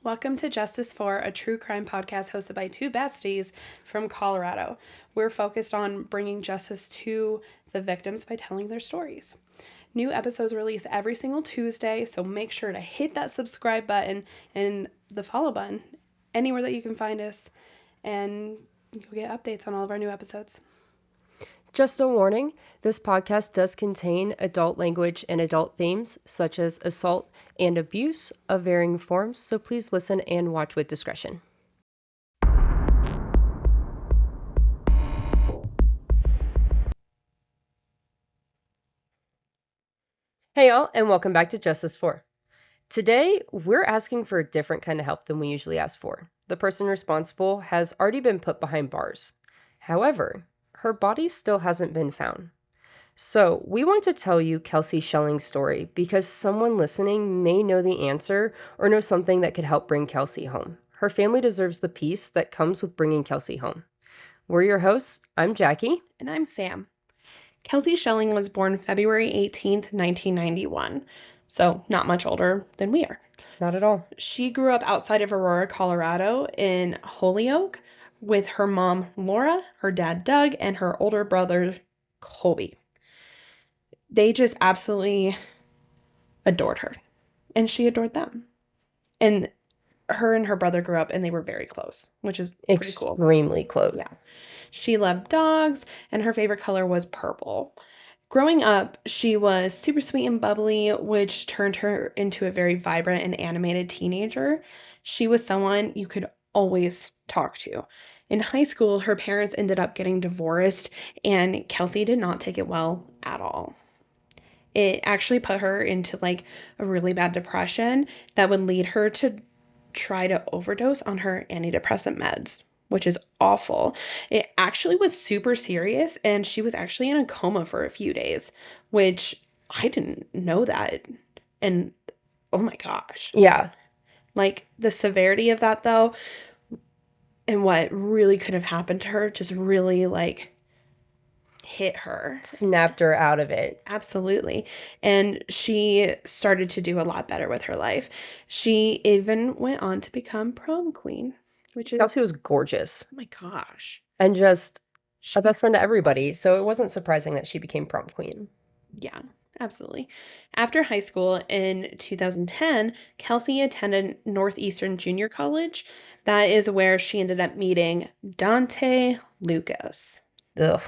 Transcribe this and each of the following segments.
Welcome to Justice for, a true crime podcast hosted by two besties from Colorado. We're focused on bringing justice to the victims by telling their stories. New episodes release every single Tuesday, so make sure to hit that subscribe button and the follow button anywhere that you can find us, and you'll get updates on all of our new episodes. Just a warning, this podcast does contain adult language and adult themes, such as assault and abuse of varying forms, so please listen and watch with discretion. Hey y'all, and welcome back to Justice For. Today, we're asking for a different kind of help than we usually ask for. The person responsible has already been put behind bars. However, her body still hasn't been found. So, we want to tell you Kelsie Schelling's story because someone listening may know the answer or know something that could help bring Kelsie home. Her family deserves the peace that comes with bringing Kelsie home. We're your hosts. I'm Jackie. And I'm Sam. Kelsie Schelling was born February 18th, 1991, so not much older than we are. Not at all. She grew up outside of Aurora, Colorado in Holyoke with her mom, Laura, her dad, Doug, and her older brother, Colby. They just absolutely adored her, and she adored them. And her brother grew up, and they were very close, which is pretty cool. Extremely close. Yeah. She loved dogs, and her favorite color was purple. Growing up, she was super sweet and bubbly, which turned her into a very vibrant and animated teenager. She was someone you could always talk to. In high school, her parents ended up getting divorced, and Kelsie did not take it well at all. It actually put her into like a really bad depression that would lead her to try to overdose on her antidepressant meds, which is awful. It actually was super serious, and she was actually in a coma for a few days, which I didn't know that. And oh my gosh. Yeah. Like the severity of that though, and what really could have happened to her just really like hit her. Snapped her out of it. Absolutely. And she started to do a lot better with her life. She even went on to become prom queen, which is, Kelsie was gorgeous. oh my gosh. And just a best friend to everybody, so it wasn't surprising that she became prom queen. Yeah, absolutely. After high school in 2010, Kelsie attended Northeastern Junior College. That is where she ended up meeting Dante Lucas. Ugh.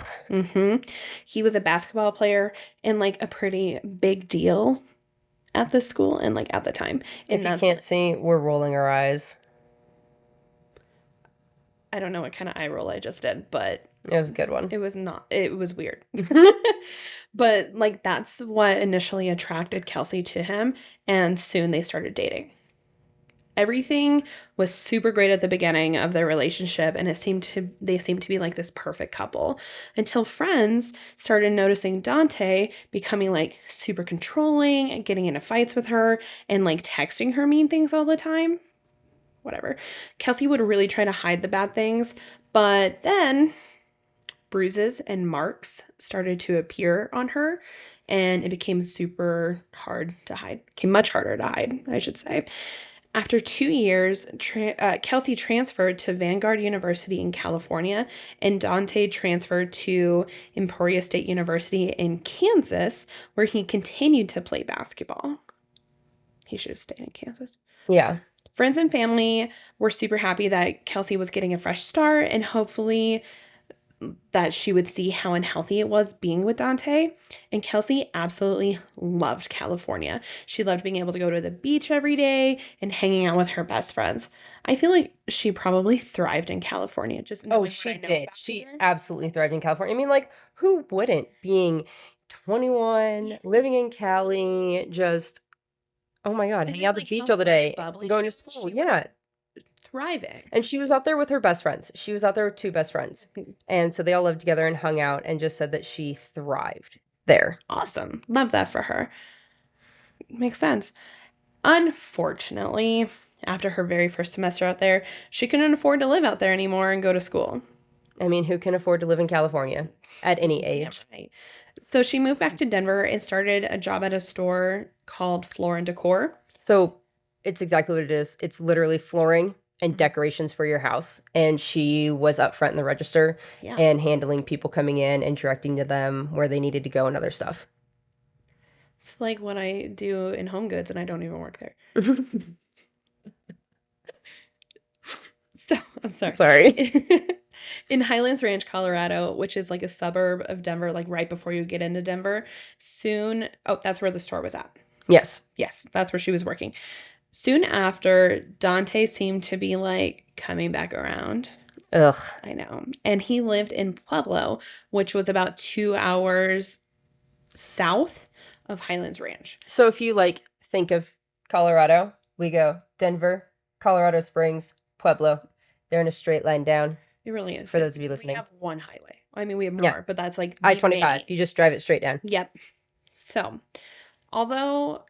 He was a basketball player and like a pretty big deal at the school and like at the time. If you can't see, we're rolling our eyes. I don't know what kind of eye roll I just did, but it was a good one. It was not. It was weird. But like that's what initially attracted Kelsie to him, and soon they started dating. Everything was super great at the beginning of their relationship, and they seemed to be like this perfect couple until friends started noticing Dante becoming like super controlling and getting into fights with her and like texting her mean things all the time. Whatever. Kelsie would really try to hide the bad things, but then bruises and marks started to appear on her, and it became super hard to hide. Became much harder to hide, I should say. After 2 years, Kelsie transferred to Vanguard University in California, and Dante transferred to Emporia State University in Kansas, where he continued to play basketball. He should have stayed in Kansas. Yeah. Friends and family were super happy that Kelsie was getting a fresh start, and hopefully that she would see how unhealthy it was being with Dante. And Kelsie absolutely loved California. She loved being able to go to the beach every day and hanging out with her best friends. I feel like she probably thrived in California. She did. She absolutely thrived in California. I mean, like, who wouldn't? Being 21, living in Cali, just, oh my God, hanging out at the beach all the day, going to school. Yeah. Thriving. And she was out there with her best friends. She was out there with two best friends. And so they all lived together and hung out and just said that she thrived there. Awesome. Love that for her. Makes sense. Unfortunately, after her very first semester out there, she couldn't afford to live out there anymore and go to school. I mean, who can afford to live in California at any age? Yeah, right. So she moved back to Denver and started a job at a store called Floor and Decor. So It's exactly what it is. It's literally flooring and decorations for your house. And she was up front in the register Yeah. and handling people coming in and directing to them where they needed to go and other stuff. It's like what I do in Home Goods, and I don't even work there. So, I'm sorry. Sorry. In Highlands Ranch, Colorado, which is like a suburb of Denver, like right before you get into Denver, that's where the store was at. Yes. Yes, that's where she was working. Soon after, Dante seemed to be like coming back around. Ugh. I know. And he lived in Pueblo, which was about 2 hours south of Highlands Ranch. So if you like think of Colorado, we go Denver, Colorado Springs, Pueblo. They're in a straight line down It really is. for those of you We listening. have one highway. I mean, we have Yeah. more, but that's like the I-25. main. You just drive it straight down. Yep. So, although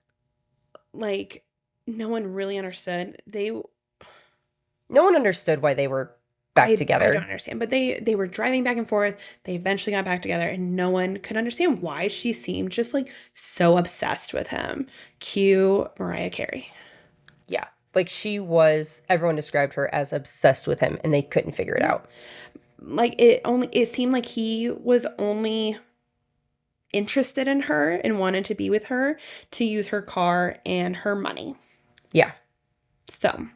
like no one really understood, No one understood why they were back I together. don't understand, but they were driving back and forth. They eventually got back together, and no one could understand why she seemed just like so obsessed with him. Cue Mariah Carey. Yeah. Like everyone described her as obsessed with him and they couldn't figure it out. Like it seemed like he was only interested in her and wanted to be with her to use her car and her money. Yeah. So,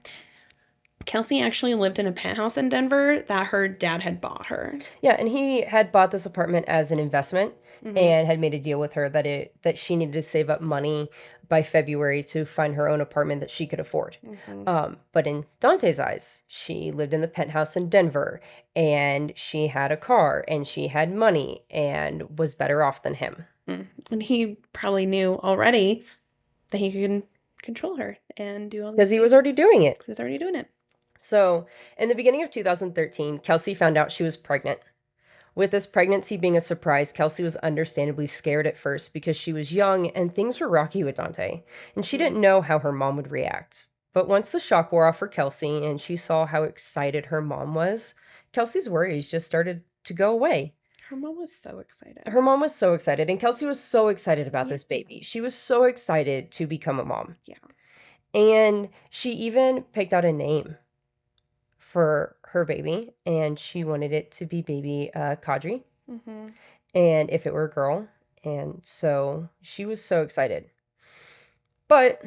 Kelsie actually lived in a penthouse in Denver that her dad had bought her. Yeah, and he had bought this apartment as an investment and had made a deal with her that she needed to save up money by February to find her own apartment that she could afford. But in Dante's eyes, she lived in the penthouse in Denver and she had a car and she had money and was better off than him. And he probably knew already that he could control her and do all these Because he was things. already doing it. He was already doing it. So, in the beginning of 2013, Kelsie found out she was pregnant. With this pregnancy being a surprise, Kelsie was understandably scared at first because she was young and things were rocky with Dante, and she didn't know how her mom would react. But once the shock wore off for Kelsie and she saw how excited her mom was, Kelsie's worries just started to go away. Her mom was so excited. Her mom was so excited, and Kelsie was so excited about this baby. She was so excited to become a mom. Yeah. And she even picked out a name for her baby, and she wanted it to be baby Kadri. And if it were a girl. And so she was so excited. But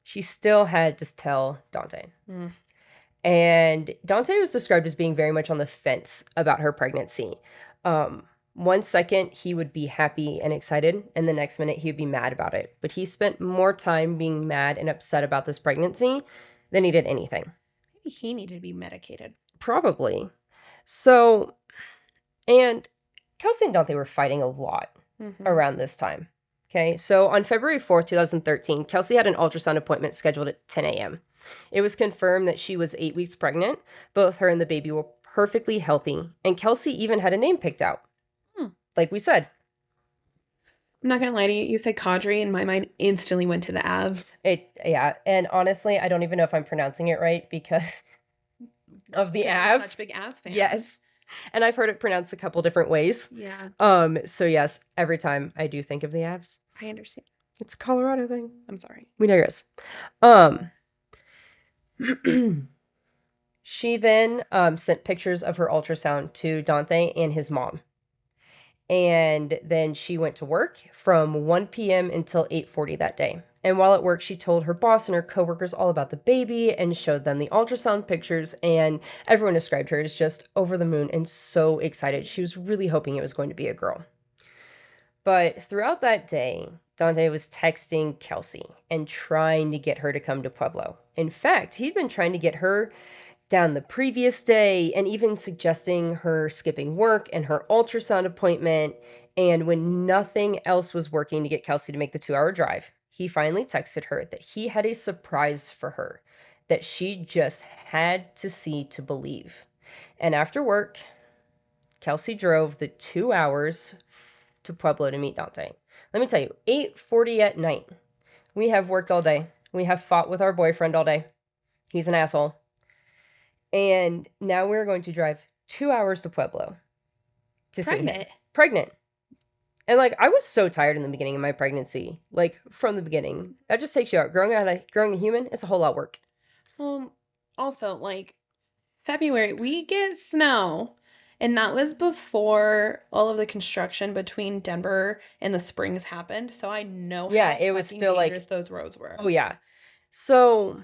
she still had to tell Dante. And Dante was described as being very much on the fence about her pregnancy. 1 second he would be happy and excited, and the next minute he would be mad about it. But he spent more time being mad and upset about this pregnancy than he did anything. Maybe he needed to be medicated. Probably. So, and Kelsie and Dante were fighting a lot around this time. Okay, so on February 4th, 2013, Kelsie had an ultrasound appointment scheduled at 10 a.m. It was confirmed that she was 8 weeks pregnant. Both her and the baby were perfectly healthy, and Kelsie even had a name picked out. Like we said. I'm not gonna lie to you, you said Kadri, and my mind instantly went to the abs. Yeah, and honestly, I don't even know if I'm pronouncing it right because of the abs. Such big abs fans. Yes. And I've heard it pronounced a couple different ways. Yeah. So yes, every time I do think of the abs. I understand. It's a Colorado thing. I'm sorry. We digress. She then sent pictures of her ultrasound to Dante and his mom. And then she went to work from 1 p.m. until 8:40 that day. And while at work, she told her boss and her coworkers all about the baby and showed them the ultrasound pictures. And everyone described her as just over the moon and so excited. She was really hoping it was going to be a girl. But throughout that day, Dante was texting Kelsie and trying to get her to come to Pueblo. In fact, he'd been trying to get her down the previous day and even suggesting her skipping work and her ultrasound appointment. And when nothing else was working to get Kelsie to make the 2-hour drive, he finally texted her that he had a surprise for her that she just had to see to believe. And after work, Kelsie drove the 2 hours to Pueblo to meet Dante. Let me tell you, 8:40 at night. We have worked all day. We have fought with our boyfriend all day. He's an asshole. And now we're going to drive 2 hours to Pueblo to see him. Pregnant. And like I was so tired in the beginning of my pregnancy, like from the beginning. That just takes you out. Growing a human, it's a whole lot of work. Well, also, like, February, we get snow. And that was before all of the construction between Denver and the Springs happened. So I know Yeah, how it was fucking still like, dangerous those roads were. oh yeah. So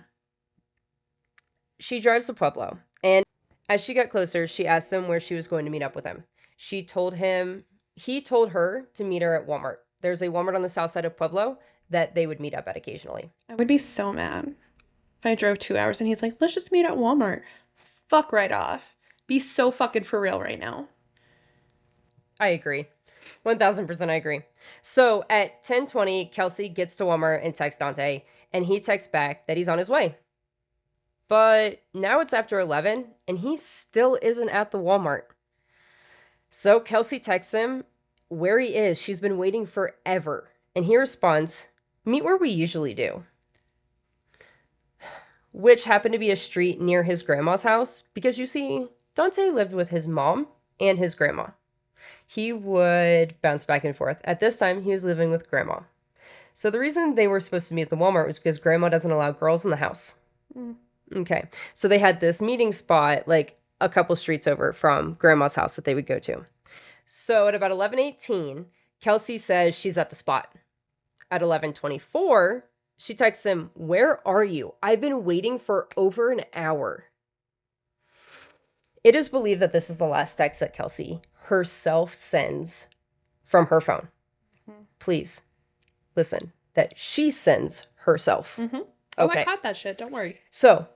she drives to Pueblo, and as she got closer, she asked him where she was going to meet up with him. He told her to meet her at Walmart. There's a Walmart on the south side of Pueblo that they would meet up at occasionally. I would be so mad if I drove 2 hours and he's like, let's just meet at Walmart. Fuck right off. Be so fucking for real right now. I agree. 1000% I agree. So at 10:20, Kelsie gets to Walmart and texts Dante, and he texts back that he's on his way. But now it's after 11, and he still isn't at the Walmart. So Kelsie texts him where he is. She's been waiting forever. And he responds, meet where we usually do, which happened to be a street near his grandma's house because you see, Dante lived with his mom and his grandma. He would bounce back and forth. At this time, he was living with grandma. So the reason they were supposed to meet at the Walmart was because grandma doesn't allow girls in the house. Mm. Okay. So they had this meeting spot like a couple streets over from grandma's house that they would go to. So at about 11:18, Kelsie says she's at the spot. At 11:24, she texts him, "Where are you? I've been waiting for over an hour." It is believed that this is the last text that Kelsie herself sends from her phone. Mm-hmm. Please listen, that she sends herself. Mm-hmm. Oh, I Okay. caught that shit. Don't worry. So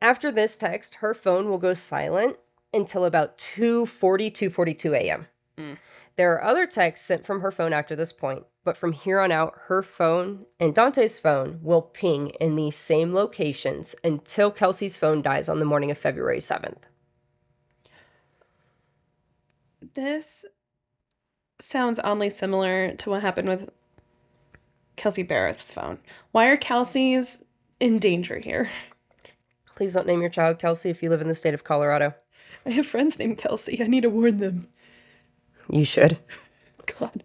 after this text, her phone will go silent until about 2:42 a.m. Mm. There are other texts sent from her phone after this point, but from here on out, her phone and Dante's phone will ping in these same locations until Kelsie's phone dies on the morning of February 7th. This sounds oddly similar to what happened with Kelsey Barrett's phone. Why are Kelsey's in danger here? Please don't name your child Kelsie if you live in the state of Colorado. I have friends named Kelsey. I need to warn them. You should. God.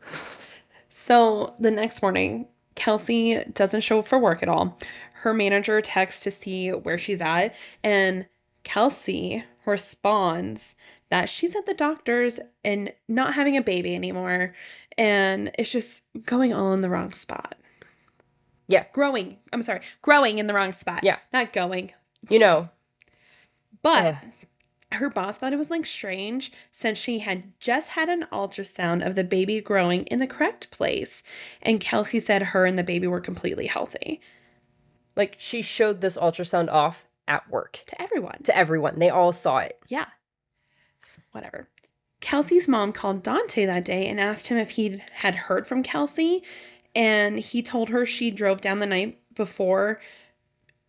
So the next morning, Kelsey doesn't show up for work at all. Her manager texts to see where she's at, and Kelsey responds that she's at the doctor's and not having a baby anymore, and it's just going all in the wrong spot. Yeah. Growing in the wrong spot. Yeah. Not going. You know. But her boss thought it was like strange since she had just had an ultrasound of the baby growing in the correct place. And Kelsey said her and the baby were completely healthy. Like she showed this ultrasound off at work. To everyone. To everyone. They all saw it. Yeah. Whatever. Kelsey's mom called Dante that day and asked him if he had heard from Kelsey. And he told her she drove down the night before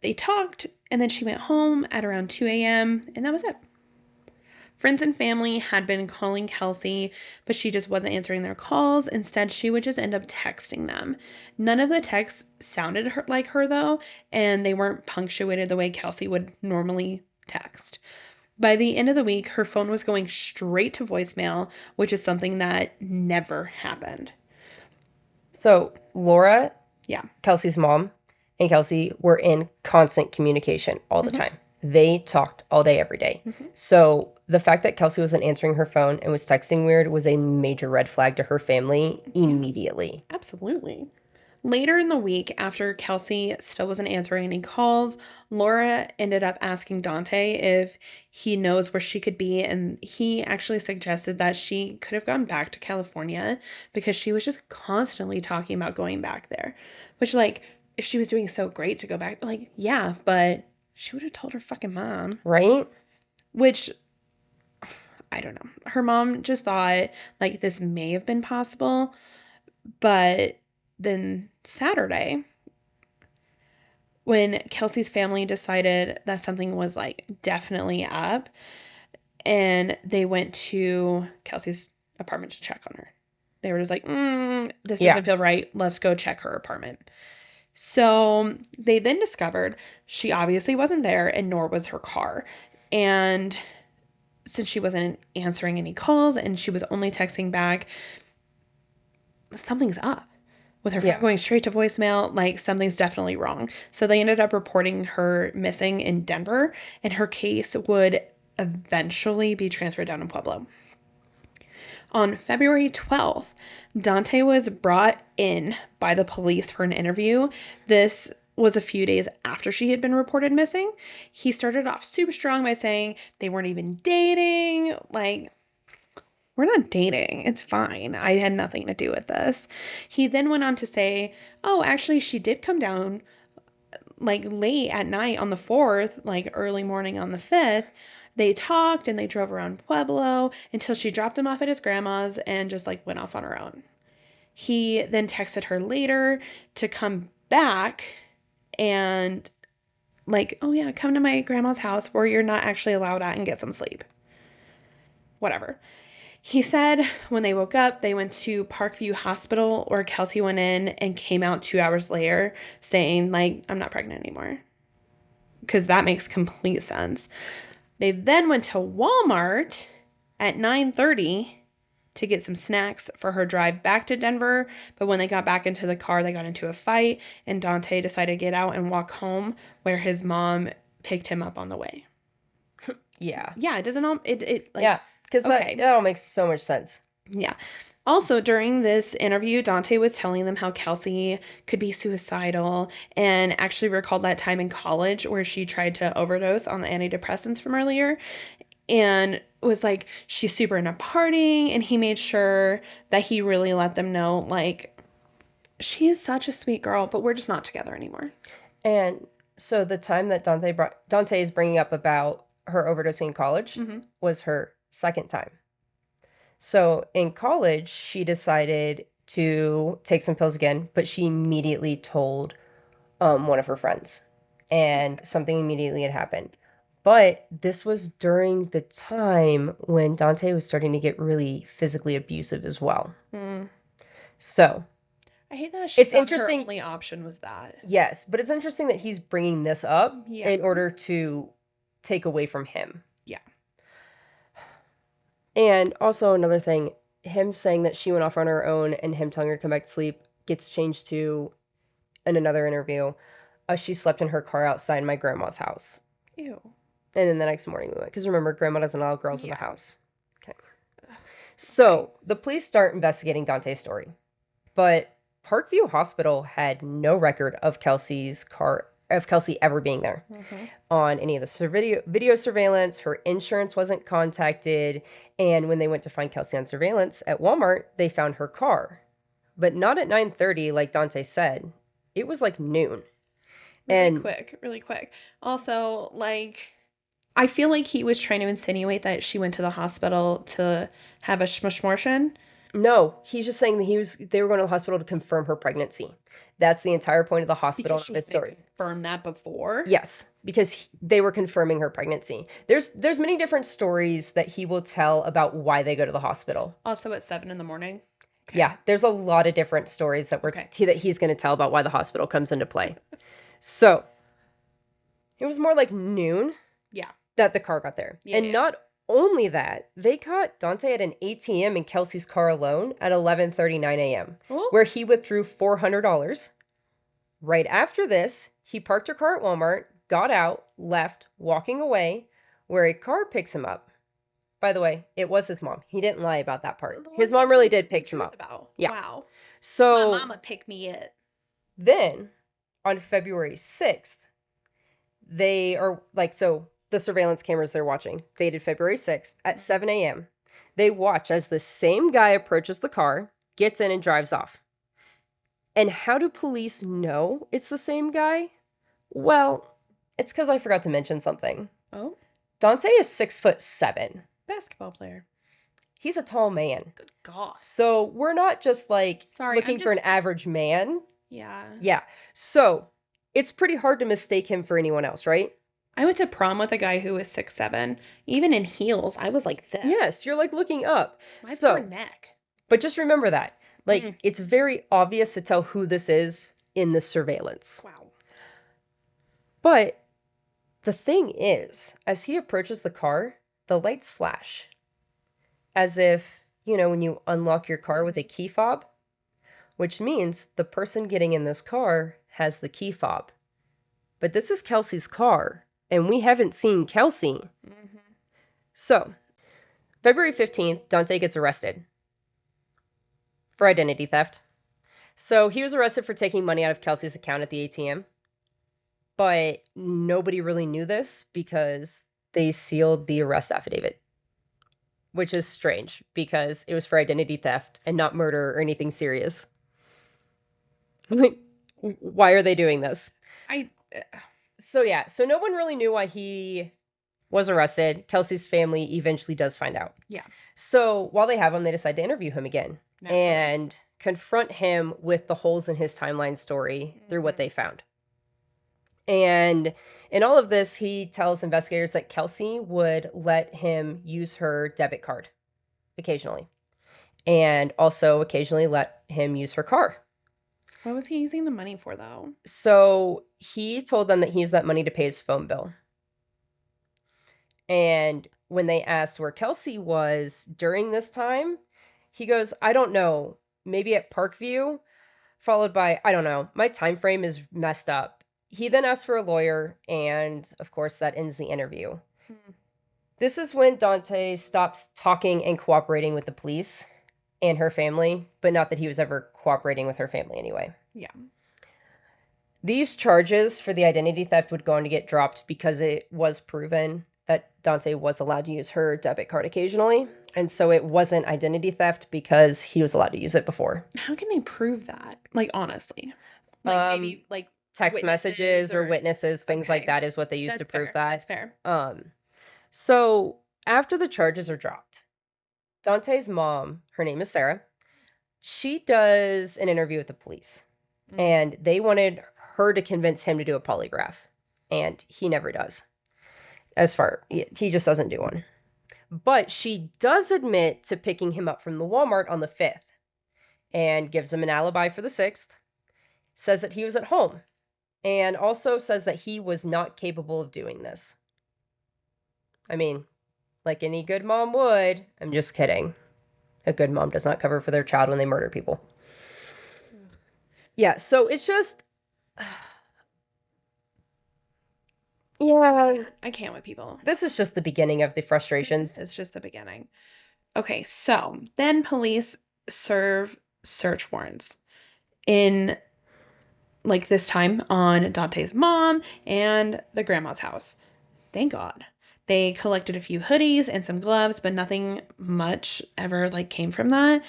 they talked. And then she went home at around 2 a.m. And that was it. Friends and family had been calling Kelsey, but she just wasn't answering their calls. Instead, she would just end up texting them. None of the texts sounded like her, though, and they weren't punctuated the way Kelsey would normally text. By the end of the week, her phone was going straight to voicemail, which is something that never happened. So Laura, Yeah. Kelsey's mom, and Kelsie were in constant communication all the time. They talked all day, every day. So the fact that Kelsie wasn't answering her phone and was texting weird was a major red flag to her family immediately. Absolutely. Later in the week, after Kelsey still wasn't answering any calls, Laura ended up asking Dante if he knows where she could be, and he actually suggested that she could have gone back to California because she was just constantly talking about going back there. Which, like, if she was doing so great to go back, like, yeah, but she would have told her fucking mom. Right? Which, I don't know. Her mom just thought, like, this may have been possible, but then Saturday, when Kelsey's family decided that something was like definitely up, and they went to Kelsey's apartment to check on her. They were just like, this doesn't feel right. Let's go check her apartment. So they then discovered she obviously wasn't there, and nor was her car. And since she wasn't answering any calls and she was only texting back, something's up with her phone Yeah. going straight to voicemail. Like, something's definitely wrong. So they ended up reporting her missing in Denver, and her case would eventually be transferred down to Pueblo. On February 12th, Dante was brought in by the police for an interview. This was a few days after she had been reported missing. He started off super strong by saying they weren't even dating. Like, we're not dating. It's fine. I had nothing to do with this. He then went on to say, oh, actually, she did come down like late at night on the 4th, like early morning on the 5th. They talked and they drove around Pueblo until she dropped him off at his grandma's and just like went off on her own. He then texted her later to come back and like, oh yeah, come to my grandma's house where you're not actually allowed at and get some sleep. Whatever. He said when they woke up, they went to Parkview Hospital where Kelsie went in and came out 2 hours later saying, like, I'm not pregnant anymore. Because that makes complete sense. They then went to Walmart at 9:30 to get some snacks for her drive back to Denver. But when they got back into the car, they got into a fight, and Dante decided to get out and walk home where his mom picked him up on the way. Yeah. Yeah, it doesn't all, like, Yeah. Because okay. that all makes so much sense. Yeah. Also, during this interview, Dante was telling them how Kelsie could be suicidal and actually recalled that time in college where she tried to overdose on the antidepressants from earlier and was like, she's super into partying. And he made sure that he really let them know, like, she is such a sweet girl, but we're just not together anymore. And so the time that Dante is bringing up about her overdosing in college was her second time. So in college, she decided to take some pills again, but she immediately told one of her friends, and something immediately had happened. But this was during the time when Dante was starting to get really physically abusive as well. So I hate that she it's thought her interesting. only option was that. Yes, but it's interesting that he's bringing this up Yeah. in order to take away from him. Yeah. And also another thing, him saying that she went off on her own and him telling her to come back to sleep gets changed to, in another interview, she slept in her car outside my grandma's house. Ew. And then the next morning we went, because remember, grandma doesn't allow girls in the Yeah. house. Okay. So the police start investigating Dante's story, but Parkview Hospital had no record of Kelsie ever being there on any of the video surveillance. Her insurance wasn't contacted, and when they went to find Kelsie on surveillance at Walmart, they found her car, but not at 9:30 like Dante said. It was like noon. Really quick. Also, like, I feel like he was trying to insinuate that she went to the hospital to have a schmushmortion. No, he's just saying that they were going to the hospital to confirm her pregnancy. That's the entire point of the hospital Because of she this hadn't story. confirmed that before. Yes, because they were confirming her pregnancy. There's many different stories that he will tell about why they go to the hospital. Also at 7 in the morning. Okay. Yeah, there's a lot of different stories that he's going to tell about why the hospital comes into play. So it was more like noon. Yeah. That the car got there. Yeah, and not only that, they caught Dante at an ATM in Kelsie's car alone at 11:39 a.m., where he withdrew $400. Right after this, he parked her car at Walmart, got out, left, walking away, where a car picks him up. By the way, it was his mom. He didn't lie about that part. His mom really did pick him up. Yeah. Wow. So my mama picked me up. Then, on February 6th, they are like, so the surveillance cameras they're watching, dated February 6th at 7 a.m. They watch as the same guy approaches the car, gets in, and drives off. And how do police know it's the same guy? Well, it's because I forgot to mention something. Oh? Dante is 6'7". Basketball player. He's a tall man. Good God. So we're not just like looking for an just... average man. Yeah. Yeah. So it's pretty hard to mistake him for anyone else, right? I went to prom with a guy who was 6'7". Even in heels, I was like this. Yes, you're like looking up. My poor neck. But just remember that. Like, it's very obvious to tell who this is in the surveillance. Wow. But the thing is, as he approaches the car, the lights flash. As if, when you unlock your car with a key fob. which means the person getting in this car has the key fob. But this is Kelsie's car, and we haven't seen Kelsie. Mm-hmm. So, February 15th, Dante gets arrested for identity theft. So, he was arrested for taking money out of Kelsie's account at the ATM. But nobody really knew this because they sealed the arrest affidavit, which is strange because it was for identity theft and not murder or anything serious. Like, why are they doing this? I So no one really knew why he was arrested. Kelsie's family eventually does find out. Yeah. So while they have him, they decide to interview him again. Naturally. And confront him with the holes in his timeline story through what they found. And in all of this, he tells investigators that Kelsie would let him use her debit card occasionally, and also occasionally let him use her car. What was he using the money for, though? So he told them that he used that money to pay his phone bill. And when they asked where Kelsie was during this time, he goes, I don't know, maybe at Parkview, followed by, I don't know, my time frame is messed up. He then asks for a lawyer, and of course, that ends the interview. This is when Dante stops talking and cooperating with the police and her family, but not that he was ever cooperating with her family anyway. Yeah. These charges for the identity theft would go on to get dropped because it was proven that Dante was allowed to use her debit card occasionally. And so it wasn't identity theft because he was allowed to use it before. How can they prove that? Like, honestly. Like, maybe, like, text messages or witnesses, things like that is what they used to prove that. That's fair. So after the charges are dropped, Dante's mom, her name is Sarah, she does an interview with the police. And they wanted her to convince him to do a polygraph. And he never does. He just doesn't do one. But she does admit to picking him up from the Walmart on the 5th and gives him an alibi for the 6th. Says that he was at home. And also says that he was not capable of doing this. I mean, like any good mom would. I'm just kidding. A good mom does not cover for their child when they murder people. Yeah, so it's just... yeah. I can't with people. This is just the beginning of the frustrations. It's just the beginning. Okay, so then police serve search warrants in, like, this time on Dante's mom and the grandma's house. Thank God. They collected a few hoodies and some gloves, but nothing much ever, like, came from that.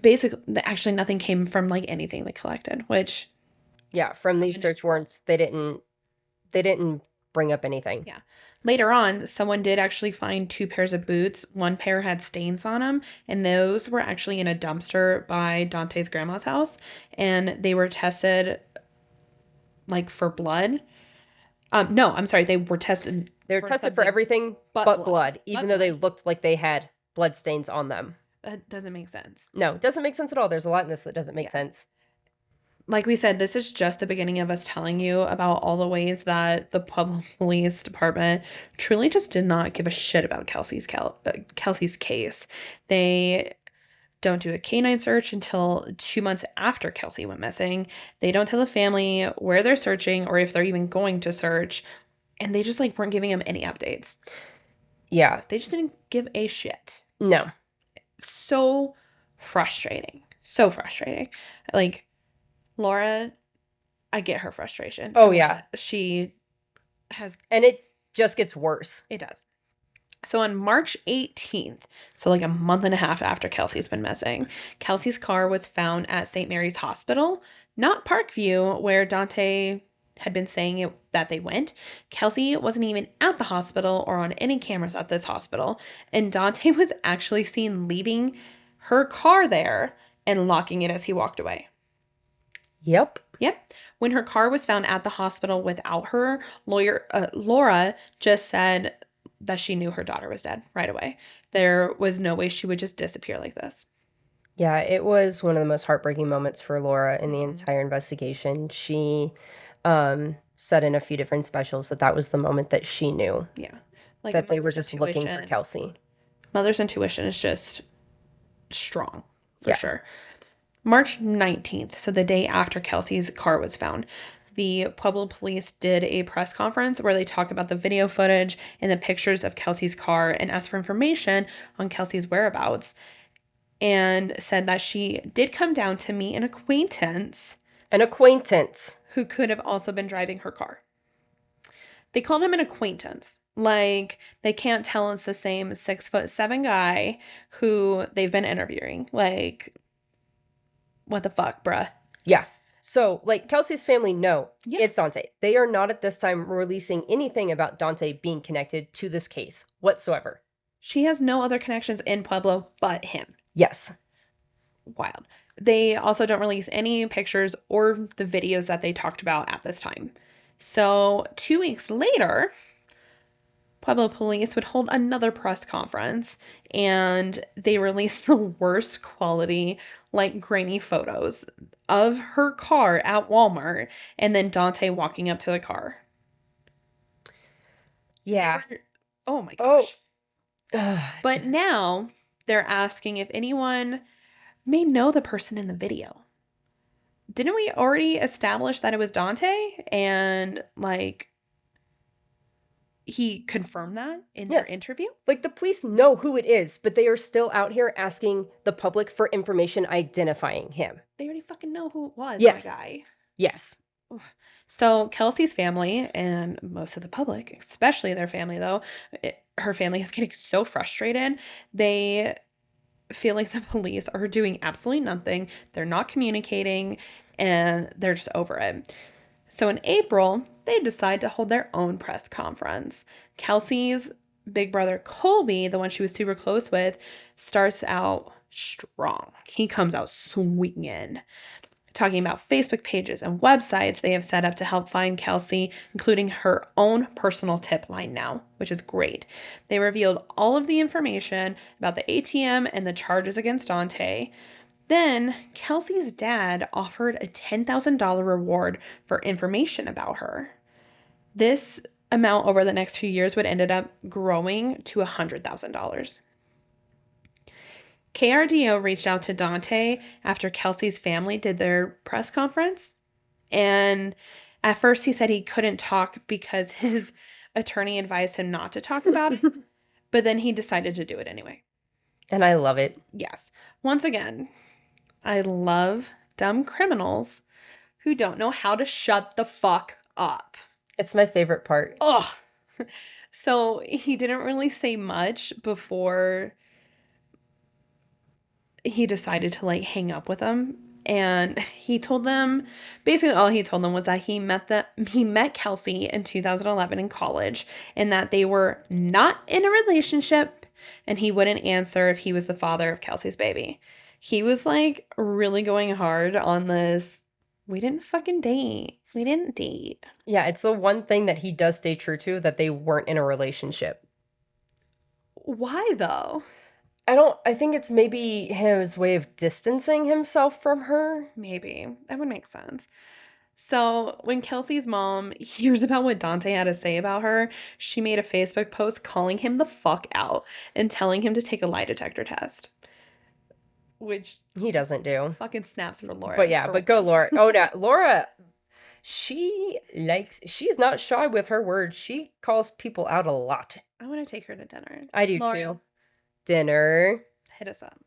Basically, actually nothing came from, like, anything they collected, which... yeah, from these search warrants, they didn't bring up anything. Yeah. Later on, someone did actually find 2 pairs of boots. One pair had stains on them, and those were actually in a dumpster by Dante's grandma's house, and they were tested, like, for blood. No, I'm sorry, they were tested. They were tested for everything but blood, even though they looked like they had blood stains on them. That doesn't make sense. No, it doesn't make sense at all. There's a lot in this that doesn't make sense. Like we said, this is just the beginning of us telling you about all the ways that the Pueblo Police Department truly just did not give a shit about Kelsie's case. They don't do a canine search until 2 months after Kelsie went missing. They don't tell the family where they're searching or if they're even going to search. And they just, like, weren't giving them any updates. Yeah. They just didn't give a shit. No. So frustrating. So frustrating. Like, Laura, I get her frustration. Oh, yeah. She has... and it just gets worse. It does. So on March 18th, so like a month and a half after Kelsie's been missing, Kelsie's car was found at St. Mary's Hospital, not Parkview, where Dante had been saying that they went. Kelsie wasn't even at the hospital or on any cameras at this hospital, and Dante was actually seen leaving her car there and locking it as he walked away. Yep. When her car was found at the hospital without her, Laura just said that she knew her daughter was dead right away. There was no way she would just disappear like this. Yeah, it was one of the most heartbreaking moments for Laura in the entire investigation. She said in a few different specials that was the moment that she knew. Yeah. Like, that they were just looking for Kelsie. Mother's intuition is just strong, for sure. March 19th, so the day after Kelsie's car was found, the Pueblo police did a press conference where they talk about the video footage and the pictures of Kelsie's car and asked for information on Kelsie's whereabouts and said that she did come down to meet an acquaintance. An acquaintance. Who could have also been driving her car. They called him an acquaintance. Like, they can't tell it's the same 6'7" guy who they've been interviewing. Like, what the fuck, bruh? Yeah. So, like, Kelsie's family know Yeah. it's Dante. They are not at this time releasing anything about Dante being connected to this case whatsoever. She has no other connections in Pueblo but him. Yes. Wild. They also don't release any pictures or the videos that they talked about at this time. So 2 weeks later, Pueblo police would hold another press conference and they released the worst quality, like grainy photos of her car at Walmart and then Dante walking up to the car. Yeah. Oh my gosh. Oh. But now they're asking if anyone may know the person in the video. Didn't we already establish that it was Dante? And like he confirmed that in their Yes. interview? Like, the police know who it is, but they are still out here asking the public for information identifying him. They already fucking know who it was, Yes. my guy. Yes. So Kelsie's family and most of the public, especially their family though, her family is getting so frustrated. They feel like the police are doing absolutely nothing. They're not communicating and they're just over it. So in April, they decide to hold their own press conference. Kelsie's big brother Colby, the one she was super close with, starts out strong. He comes out swinging, talking about Facebook pages and websites they have set up to help find Kelsie, including her own personal tip line now, which is great. They revealed all of the information about the ATM and the charges against Dante. Then Kelsie's dad offered a $10,000 reward for information about her. This amount over the next few years would ended up growing to $100,000. KRDO reached out to Dante after Kelsie's family did their press conference. And at first he said he couldn't talk because his attorney advised him not to talk about it. But then he decided to do it anyway. And I love it. Yes. Once again, I love dumb criminals who don't know how to shut the fuck up. It's my favorite part. Ugh. So he didn't really say much before he decided to like hang up with them. And he told them basically all he told them was that he met Kelsie in 2011 in college and that they were not in a relationship and he wouldn't answer if he was the father of Kelsie's baby. He was like really going hard on this. We didn't fucking date. We didn't date. Yeah, it's the one thing that he does stay true to, that they weren't in a relationship. Why though? I think it's maybe his way of distancing himself from her. Maybe. That would make sense. So, when Kelsie's mom hears about what Dante had to say about her, she made a Facebook post calling him the fuck out and telling him to take a lie detector test. Which He doesn't do. fucking snaps for Laura. But yeah, but go Laura. Oh, no, Laura, she's not shy with her words. She calls people out a lot. I want to take her to dinner. I do Laura, too. Dinner. hit us up.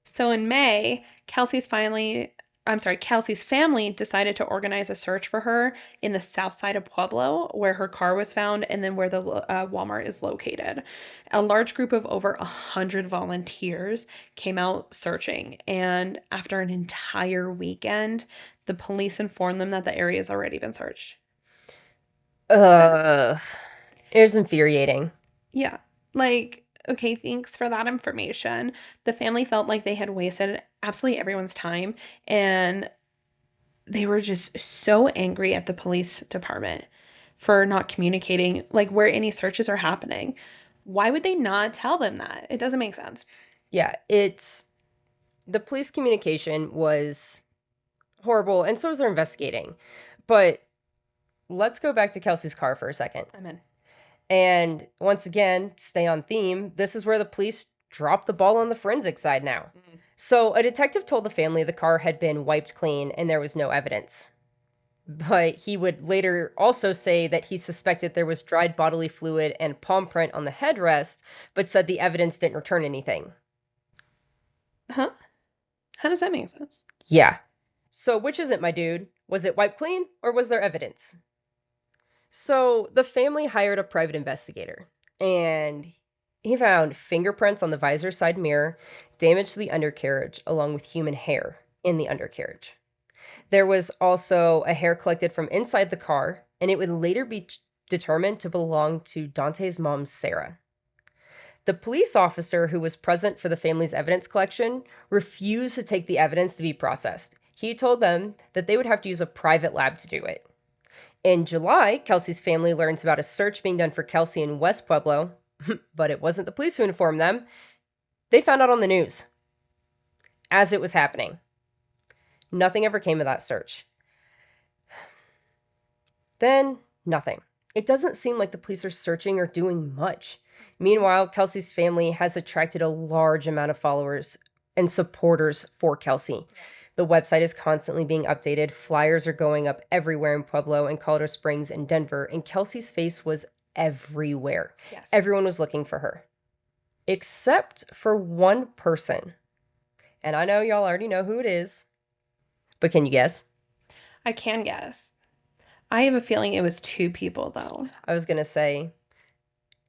So in May, Kelsie's family decided to organize a search for her in the south side of Pueblo, where her car was found, and then where the Walmart is located. A large group of over 100 volunteers came out searching, and after an entire weekend, the police informed them that the area has already been searched. It was infuriating. Yeah, like, okay, thanks for that information. The family felt like they had wasted absolutely everyone's time and they were just so angry at the police department for not communicating like where any searches are happening. Why would they not tell them that? It doesn't make sense. Yeah, the police communication was horrible, and so was their investigating. But let's go back to Kelsie's car for a second. I'm in. And once again, stay on theme, this is where the police drop the ball on the forensic side now. So a detective told the family the car had been wiped clean and there was no evidence. But he would later also say that he suspected there was dried bodily fluid and palm print on the headrest, but said the evidence didn't return anything. Huh? How does that make sense? Yeah. So which is it, my dude? Was it wiped clean or was there evidence? So the family hired a private investigator, and he found fingerprints on the visor side mirror, damage to the undercarriage, along with human hair in the undercarriage. There was also a hair collected from inside the car, and it would later be determined to belong to Dante's mom, Sarah. The police officer who was present for the family's evidence collection refused to take the evidence to be processed. He told them that they would have to use a private lab to do it. In July, Kelsie's family learns about a search being done for Kelsie in West Pueblo, but it wasn't the police who informed them. They found out on the news as it was happening. Nothing ever came of that search. Then, nothing. It doesn't seem like the police are searching or doing much. Meanwhile, Kelsie's family has attracted a large amount of followers and supporters for Kelsie. The website is constantly being updated. Flyers are going up everywhere in Pueblo and Colorado Springs and Denver, and Kelsie's face was everywhere. Yes. Everyone was looking for her, except for one person. And I know y'all already know who it is, but can you guess? I can guess. I have a feeling it was two people, though. I was going to say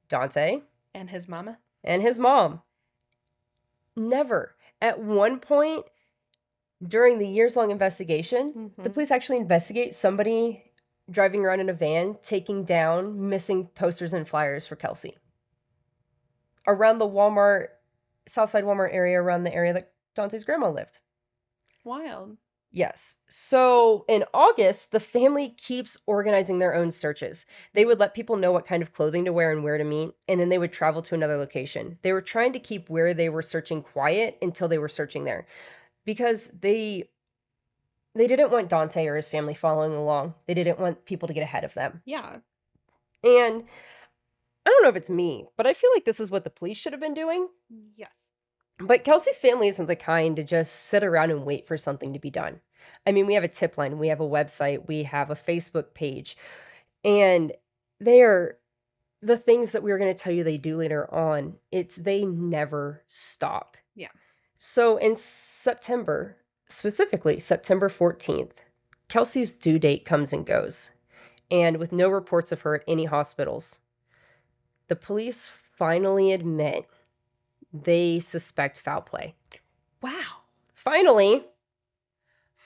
Dante And his mama? and his mom. Never. At one point during the years-long investigation, the police actually investigate somebody driving around in a van taking down missing posters and flyers for Kelsie. Around the Walmart, Southside Walmart area, around the area that Dante's grandma lived. Wild. Yes. So in August, the family keeps organizing their own searches. They would let people know what kind of clothing to wear and where to meet, and then they would travel to another location. They were trying to keep where they were searching quiet until they were searching there, because they didn't want Dante or his family following along. They didn't want people to get ahead of them. Yeah. And I don't know if it's me, but I feel like this is what the police should have been doing. Yes. But Kelsie's family isn't the kind to just sit around and wait for something to be done. I mean, we have a tip line, we have a website, we have a Facebook page, and they are the things that we were going to tell you they do later on. It's they never stop. Yeah. So in September, specifically September 14th, Kelsie's due date comes and goes. And with no reports of her at any hospitals, the police finally admit they suspect foul play. Wow. Finally,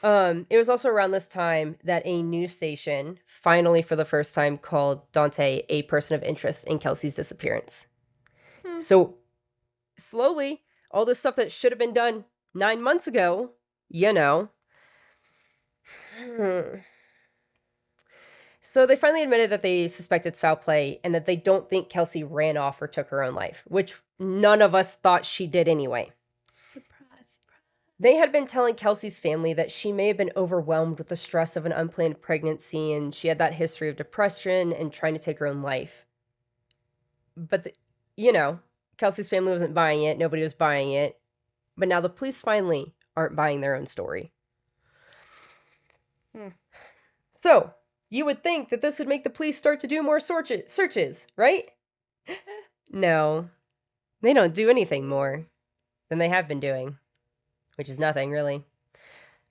it was also around this time that a news station finally, for the first time, called Dante a person of interest in Kelsie's disappearance. So slowly, all this stuff that should have been done 9 months ago, you know. So they finally admitted that they suspect it's foul play and that they don't think Kelsie ran off or took her own life, which none of us thought she did anyway. Surprise. They had been telling Kelsie's family that she may have been overwhelmed with the stress of an unplanned pregnancy and she had that history of depression and trying to take her own life. But, Kelsie's family wasn't buying it. Nobody was buying it. But now the police finally aren't buying their own story. So, you would think that this would make the police start to do more searches, right? No, they don't do anything more than they have been doing, which is nothing, really.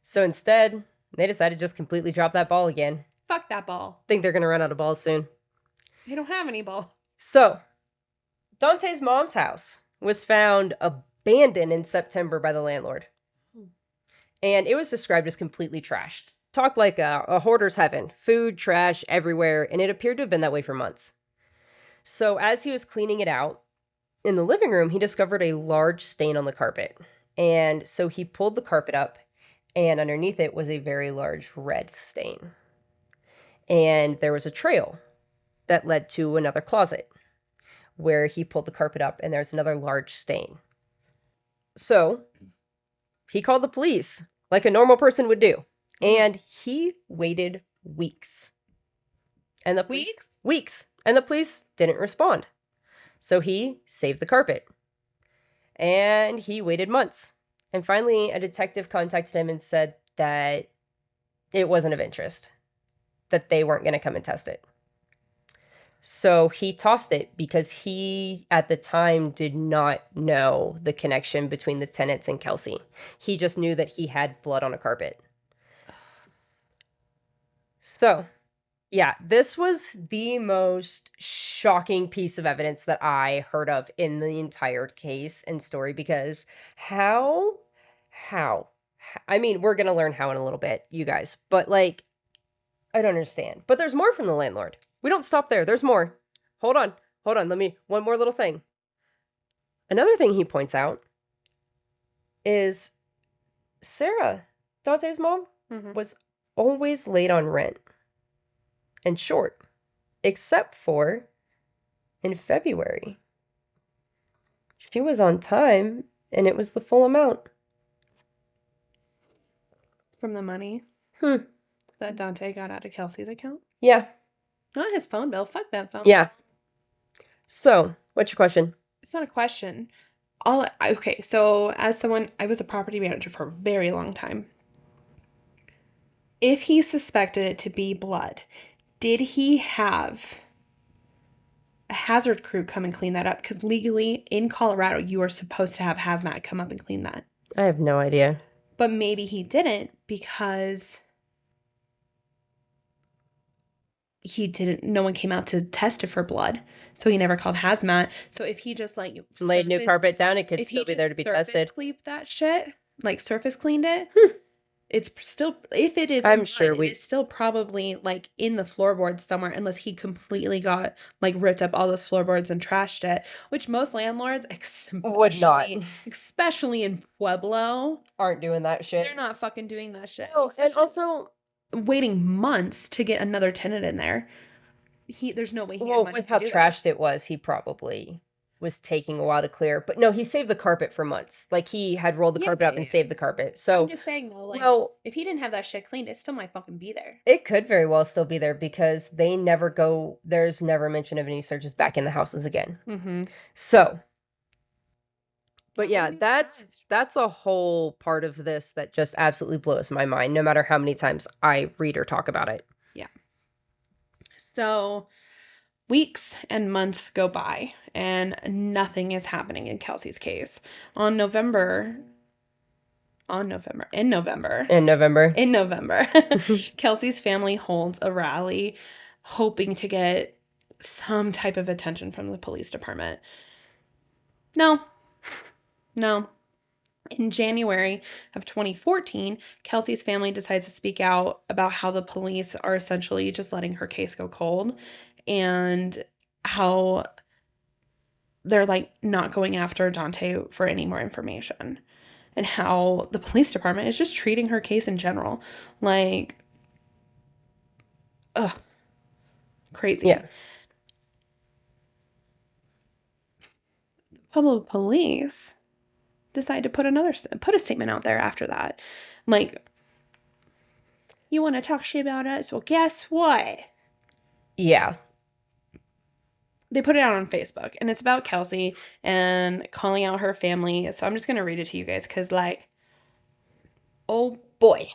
So instead, they decided to just completely drop that ball again. Fuck that ball. Think they're going to run out of balls soon. They don't have any balls. So, Dante's mom's house was found abandoned in September by the landlord. And it was described as completely trashed. Talk like a hoarder's heaven. Food, trash everywhere, and it appeared to have been that way for months. So as he was cleaning it out, in the living room, he discovered a large stain on the carpet. And so he pulled the carpet up, and underneath it was a very large red stain. And there was a trail that led to another closet where he pulled the carpet up, and there's another large stain. So he called the police like a normal person would do. And he waited weeks. And the police, weeks. And the police didn't respond. So he saved the carpet. And he waited months. And finally, a detective contacted him and said that it wasn't of interest, that they weren't going to come and test it. So he tossed it because he, at the time, did not know the connection between the tenants and Kelsie. He just knew that he had blood on a carpet. So, yeah, this was the most shocking piece of evidence that I heard of in the entire case and story because how, how, I mean, we're going to learn how in a little bit, you guys, but like, I don't understand. But there's more from the landlord. We don't stop there. There's more. Hold on. Hold on. One more little thing. Another thing he points out is Sarah, Dante's mom, was always late on rent and short, except for in February. She was on time and it was the full amount. From the money Hmm. that Dante got out of Kelsey's account? Yeah. Not his phone bill. Fuck that phone Yeah. bill. So, what's your question? It's not a question. Okay, so as someone, I was a property manager for a very long time. If he suspected it to be blood, did he have a hazard crew come and clean that up? Because legally in Colorado, you are supposed to have hazmat come up and clean that. I have no idea. But maybe he didn't because no one came out to test it for blood. So he never called hazmat. So if he just like Laid new carpet down, it could if still he be just there to be surface tested. cleaned that shit, like surface cleaned it, it's still, if it is I'm blood, sure it is still probably like in the floorboards somewhere, unless he completely got like ripped up all those floorboards and trashed it, which most landlords, would not. especially in Pueblo, Aren't doing that shit. they're not fucking doing that shit. No, and also Waiting months to get another tenant in there. There's no way he had money with to how do that. trashed it was, he probably was taking a while to clear. But no, he saved the carpet for months. Like he had rolled the carpet up and saved the carpet. So I'm just saying though, like, well, if he didn't have that shit cleaned, it still might fucking be there. it could very well still be there because they never go. There's never mention of any searches back in the houses again. Mm-hmm. So, but yeah, that's a whole part of this that just absolutely blows my mind. No matter how many times I read or talk about it. Yeah. So weeks and months go by and nothing is happening in Kelsey's case. In November, Kelsey's family holds a rally hoping to get some type of attention from the police department. No. In January of 2014, Kelsey's family decides to speak out about how the police are essentially just letting her case go cold and how they're like not going after Dante for any more information, and how the police department is just treating her case in general like, ugh, crazy. Yeah. The Pueblo police decide to put a statement out there after that, like, you want to talk shit about us? Well, guess what? Yeah. They put it out on Facebook, and it's about Kelsie and calling out her family. So I'm just going to read it to you guys because, like, oh boy.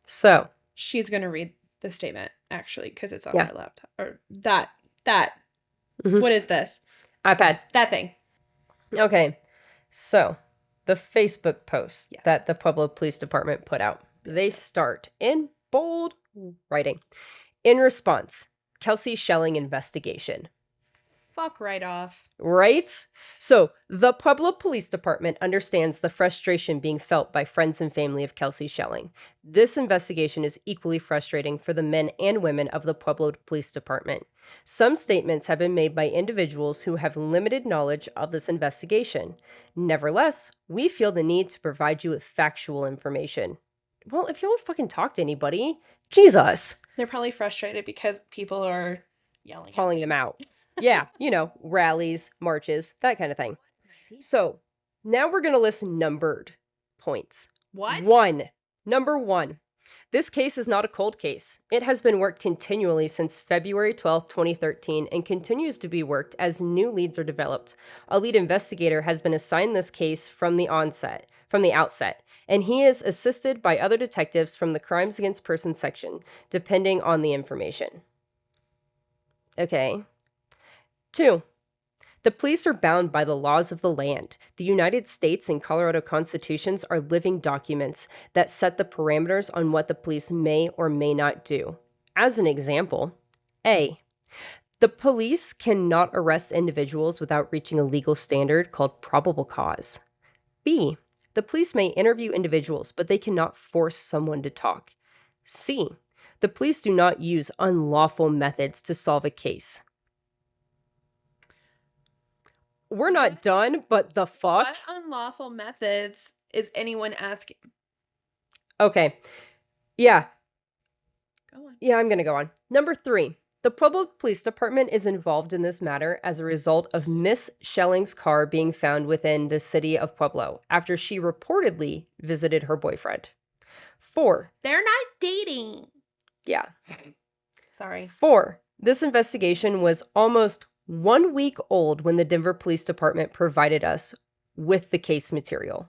So she's going to read the statement, actually, because it's on Yeah. her laptop. Or that. Mhm. What is this? iPad. That thing. Okay. So the Facebook post that the Pueblo Police Department put out, they start in bold writing. In response, Kelsie Schelling investigation. Fuck right off. Right? So, the Pueblo Police Department understands the frustration being felt by friends and family of Kelsie Schelling. This investigation is equally frustrating for the men and women of the Pueblo Police Department. Some statements have been made by individuals who have limited knowledge of this investigation. Nevertheless, we feel the need to provide you with factual information. Well, if you don't fucking talk to anybody, Jesus. They're probably frustrated because people are yelling, calling them out. Yeah, rallies, marches, that kind of thing. So now we're going to list numbered points. What? Number one. This case is not a cold case. It has been worked continually since February 12th, 2013, and continues to be worked as new leads are developed. A lead investigator has been assigned this case from the outset, and he is assisted by other detectives from the Crimes Against Persons section, depending on the information. Okay. 2. The police are bound by the laws of the land. The United States and Colorado constitutions are living documents that set the parameters on what the police may or may not do. As an example, A. The police cannot arrest individuals without reaching a legal standard called probable cause. B. The police may interview individuals, but they cannot force someone to talk. C. The police do not use unlawful methods to solve a case. We're not done, but the fuck? What unlawful methods is anyone asking? Okay. Yeah. Go on. Yeah, I'm gonna go on. Number 3. The Pueblo Police Department is involved in this matter as a result of Miss Schelling's car being found within the city of Pueblo after she reportedly visited her boyfriend. 4. They're not dating. Yeah. Sorry. 4. This investigation was almost 1 week old when the Denver Police Department provided us with the case material.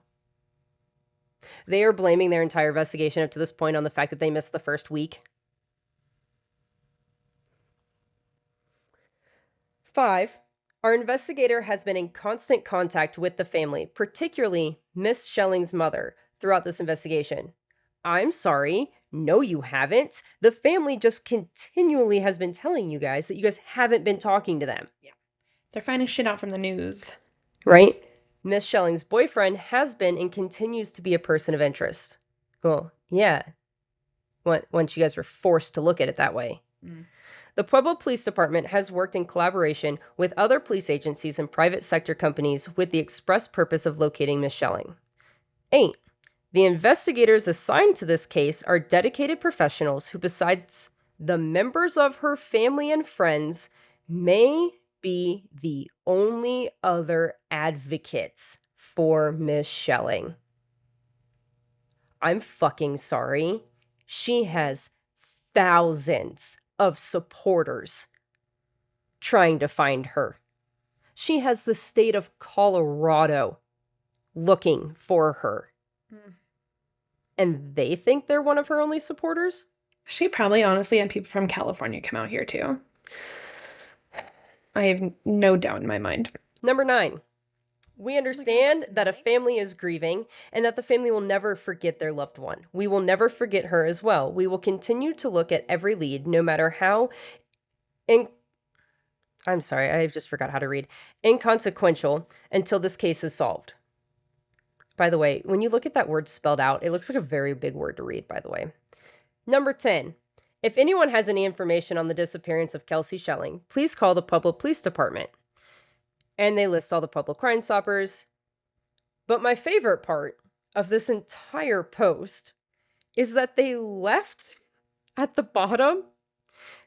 They are blaming their entire investigation up to this point on the fact that they missed the first week. 5. Our investigator has been in constant contact with the family, particularly Miss Schelling's mother, throughout this investigation. I'm sorry. No, you haven't. The family just continually has been telling you guys that you guys haven't been talking to them. Yeah. They're finding shit out from the news. Right? Miss Schelling's boyfriend has been and continues to be a person of interest. Well, yeah. Once you guys were forced to look at it that way. Mm. The Pueblo Police Department has worked in collaboration with other police agencies and private sector companies with the express purpose of locating Miss Schelling. 8. The investigators assigned to this case are dedicated professionals who, besides the members of her family and friends, may be the only other advocates for Miss Schelling. I'm fucking sorry. She has thousands of supporters trying to find her. She has the state of Colorado looking for her. Mm. And they think they're one of her only supporters? She probably honestly had people from California come out here too. I have no doubt in my mind. Number 9. We understand that a family is grieving and that the family will never forget their loved one. We will never forget her as well. We will continue to look at every lead, no matter how I'm sorry, I just forgot how to read. Inconsequential until this case is solved. By the way, when you look at that word spelled out, it looks like a very big word to read, by the way. Number 10. If anyone has any information on the disappearance of Kelsie Schelling, please call the Pueblo Police Department. And they list all the Pueblo Crime Stoppers. But my favorite part of this entire post is that they left at the bottom.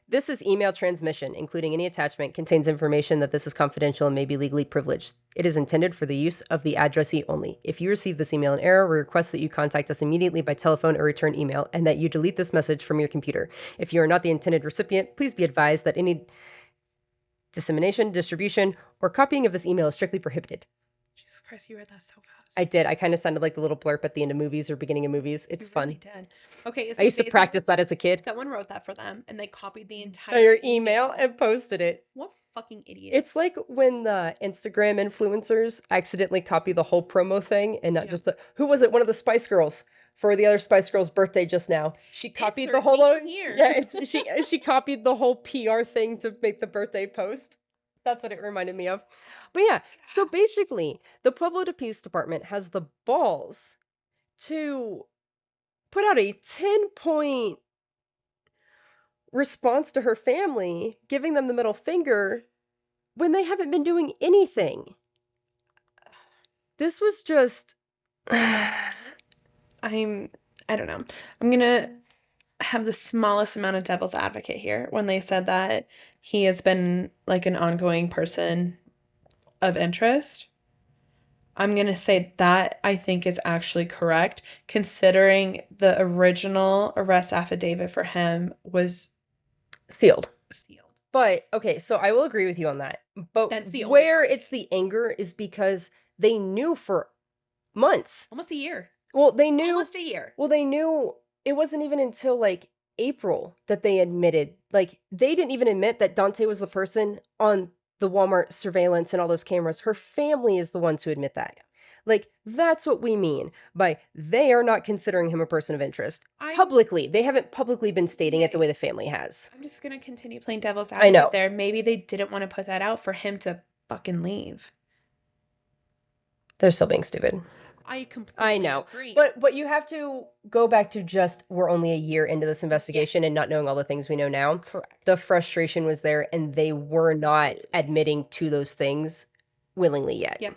This is email transmission, including any attachment, contains information that this is confidential and may be legally privileged. It is intended for the use of the addressee only. If you receive this email in error, we request that you contact us immediately by telephone or return email and that you delete this message from your computer. If you are not the intended recipient, please be advised that any dissemination, distribution, or copying of this email is strictly prohibited. Jesus Christ, you read that so fast. I did. I kind of sounded like the little blurb at the end of movies or beginning of movies. It's fun. Really did. Okay, so I used to practice that as a kid. Someone wrote that for them, and they copied the entire email and posted it. What fucking idiot! It's like when the Instagram influencers accidentally copy the whole promo thing and not just the. Who was it? One of the Spice Girls for the other Spice Girl's birthday just now. She copied the whole. Yeah, she copied the whole PR thing to make the birthday post. That's what it reminded me of. But yeah, so basically, the Pueblo Police Department has the balls to put out a 10-point response to her family, giving them the middle finger when they haven't been doing anything. This was just. I don't know. I'm gonna have the smallest amount of devil's advocate here when they said that he has been like an ongoing person of interest. I'm going to say that I think is actually correct, considering the original arrest affidavit for him was Sealed. sealed. But okay, so I will agree with you on that. But That's the only where part. it's the anger is because they knew for months. Almost a year. Well, they knew Almost a year. well, they knew it wasn't even until like April that they admitted. Like they didn't even admit that Dante was the person on the Walmart surveillance and all those cameras. Her family is the ones who admit that. Like that's what we mean by they are not considering him a person of interest. Publicly, they haven't publicly been stating it the way the family has. I'm just going to continue playing devil's I know. advocate there. Maybe they didn't want to put that out for him to fucking leave. They're still being stupid. I completely know. agree. But you have to go back to just we're only a year into this investigation and not knowing all the things we know now. Correct. The frustration was there and they were not admitting to those things willingly yet. Yep.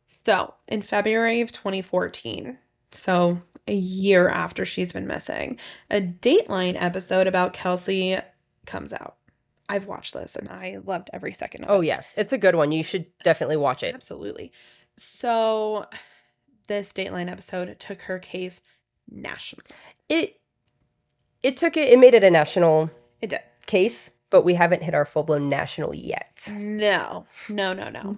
So, in February of 2014, so a year after she's been missing, a Dateline episode about Kelsie comes out. I've watched this and I loved every second of it. Oh, yes. It's a good one. You should definitely watch it. Absolutely. So, this Dateline episode took her case national. It made it a national It did. case, but we haven't hit our full-blown national yet. No.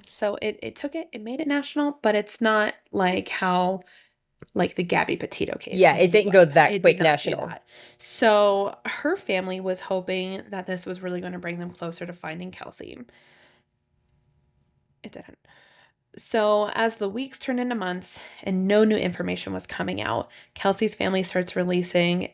So it made it national, but it's not like how like the Gabby Petito case. Yeah, it didn't go that quick national. So her family was hoping that this was really going to bring them closer to finding Kelsie. It didn't. So as the weeks turned into months and no new information was coming out, Kelsie's family starts releasing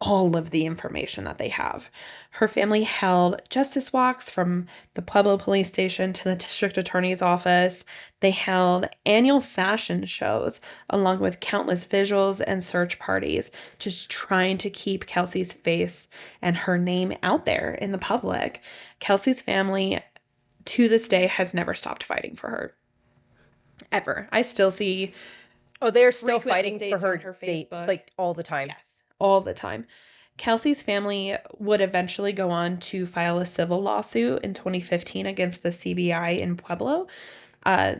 all of the information that they have. Her family held justice walks from the Pueblo police station to the district attorney's office. They held annual fashion shows along with countless visuals and search parties, just trying to keep Kelsie's face and her name out there in the public. Kelsie's family to this day has never stopped fighting for her. Ever. I still see they're still fighting for her Facebook, like all the time. Yes, all the time. Kelsie's family would eventually go on to file a civil lawsuit in 2015 against the CBI in Pueblo. I'm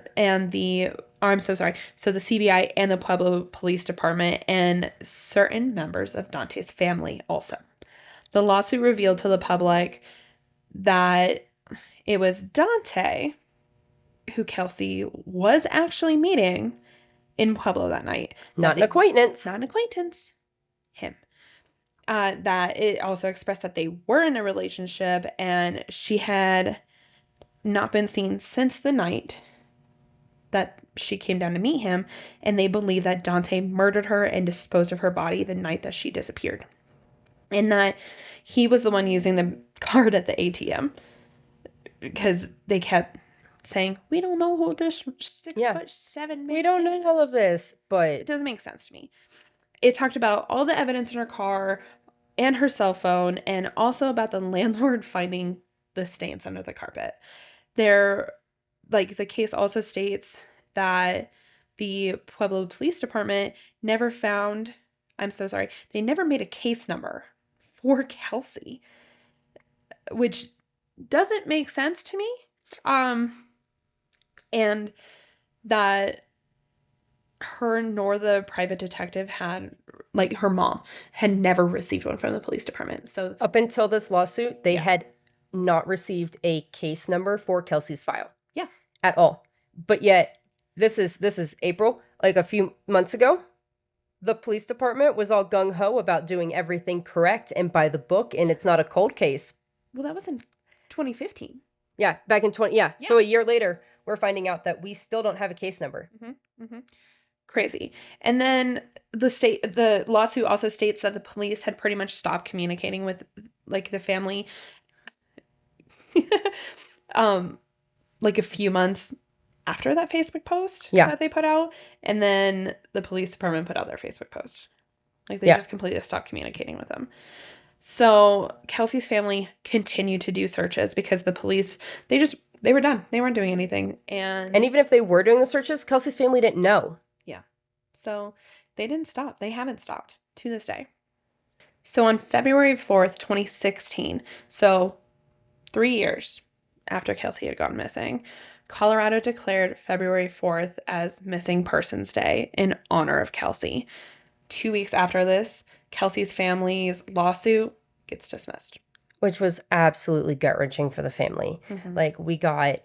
so sorry. So the CBI and the Pueblo Police Department and certain members of Dante's family also. The lawsuit revealed to the public that it was Dante who Kelsie was actually meeting in Pueblo that night. Not an acquaintance. Not an acquaintance. Him. That it also expressed that they were in a relationship and she had not been seen since the night that she came down to meet him, and they believe that Dante murdered her and disposed of her body the night that she disappeared. And that he was the one using the card at the ATM because they kept saying, we don't know who this 6'7" man we don't know all of this, but it doesn't make sense to me. It talked about all the evidence in her car and her cell phone, and also about the landlord finding the stains under the carpet. The case also states that the Pueblo Police Department never found, I'm so sorry, they never made a case number for Kelsie, which doesn't make sense to me. And that her nor the private detective had, like her mom, had never received one from the police department. So up until this lawsuit, they had not received a case number for Kelsie's file. Yeah. At all. But yet, this is April, like a few months ago. The police department was all gung-ho about doing everything correct and by the book, and it's not a cold case. Well, that was in 2015. Yeah, back in 20. Yeah. So a year later, we're finding out that we still don't have a case number. Crazy. And then the lawsuit also states that the police had pretty much stopped communicating with like the family like a few months after that Facebook post that they put out, and then the police department put out their Facebook post. Like they just completely stopped communicating with them. So Kelsie's family continued to do searches because the police, they were done. They weren't doing anything. And even if they were doing the searches, Kelsie's family didn't know. Yeah. So they didn't stop. They haven't stopped to this day. So on February 4th, 2016, so 3 years after Kelsie had gone missing, Colorado declared February 4th as Missing Persons Day in honor of Kelsie. 2 weeks after this, Kelsie's family's lawsuit gets dismissed. Which was absolutely gut-wrenching for the family. Mm-hmm. Like, we got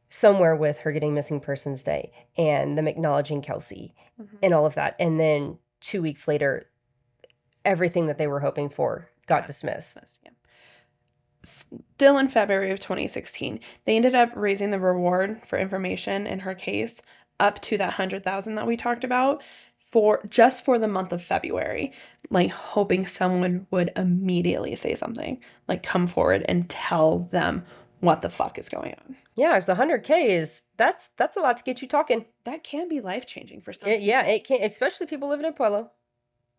somewhere with her getting Missing Persons Day and them acknowledging Kelsie and all of that. And then 2 weeks later, everything that they were hoping for got dismissed. Yeah. Still in February of 2016, they ended up raising the reward for information in her case up to that 100,000 that we talked about for the month of February, like hoping someone would immediately say something, like come forward and tell them what the fuck is going on. Yeah, so 100K that's a lot to get you talking. That can be life-changing for some Yeah, people. it can, especially people living in Pueblo.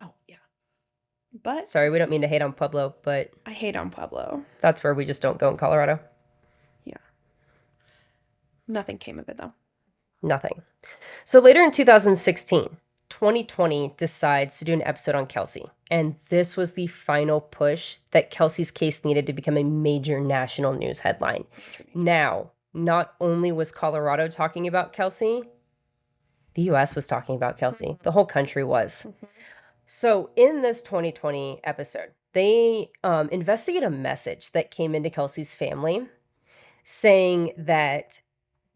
Oh, yeah. But Sorry, we don't mean to hate on Pueblo, but I hate on Pueblo. that's where we just don't go in Colorado. Yeah. Nothing came of it, though. Nothing. So later in 2016, 2020 decides to do an episode on Kelsie. And this was the final push that Kelsie's case needed to become a major national news headline. Now, not only was Colorado talking about Kelsie, the US was talking about Kelsie. The whole country was. So in this 2020 episode, they investigate a message that came into Kelsie's family saying that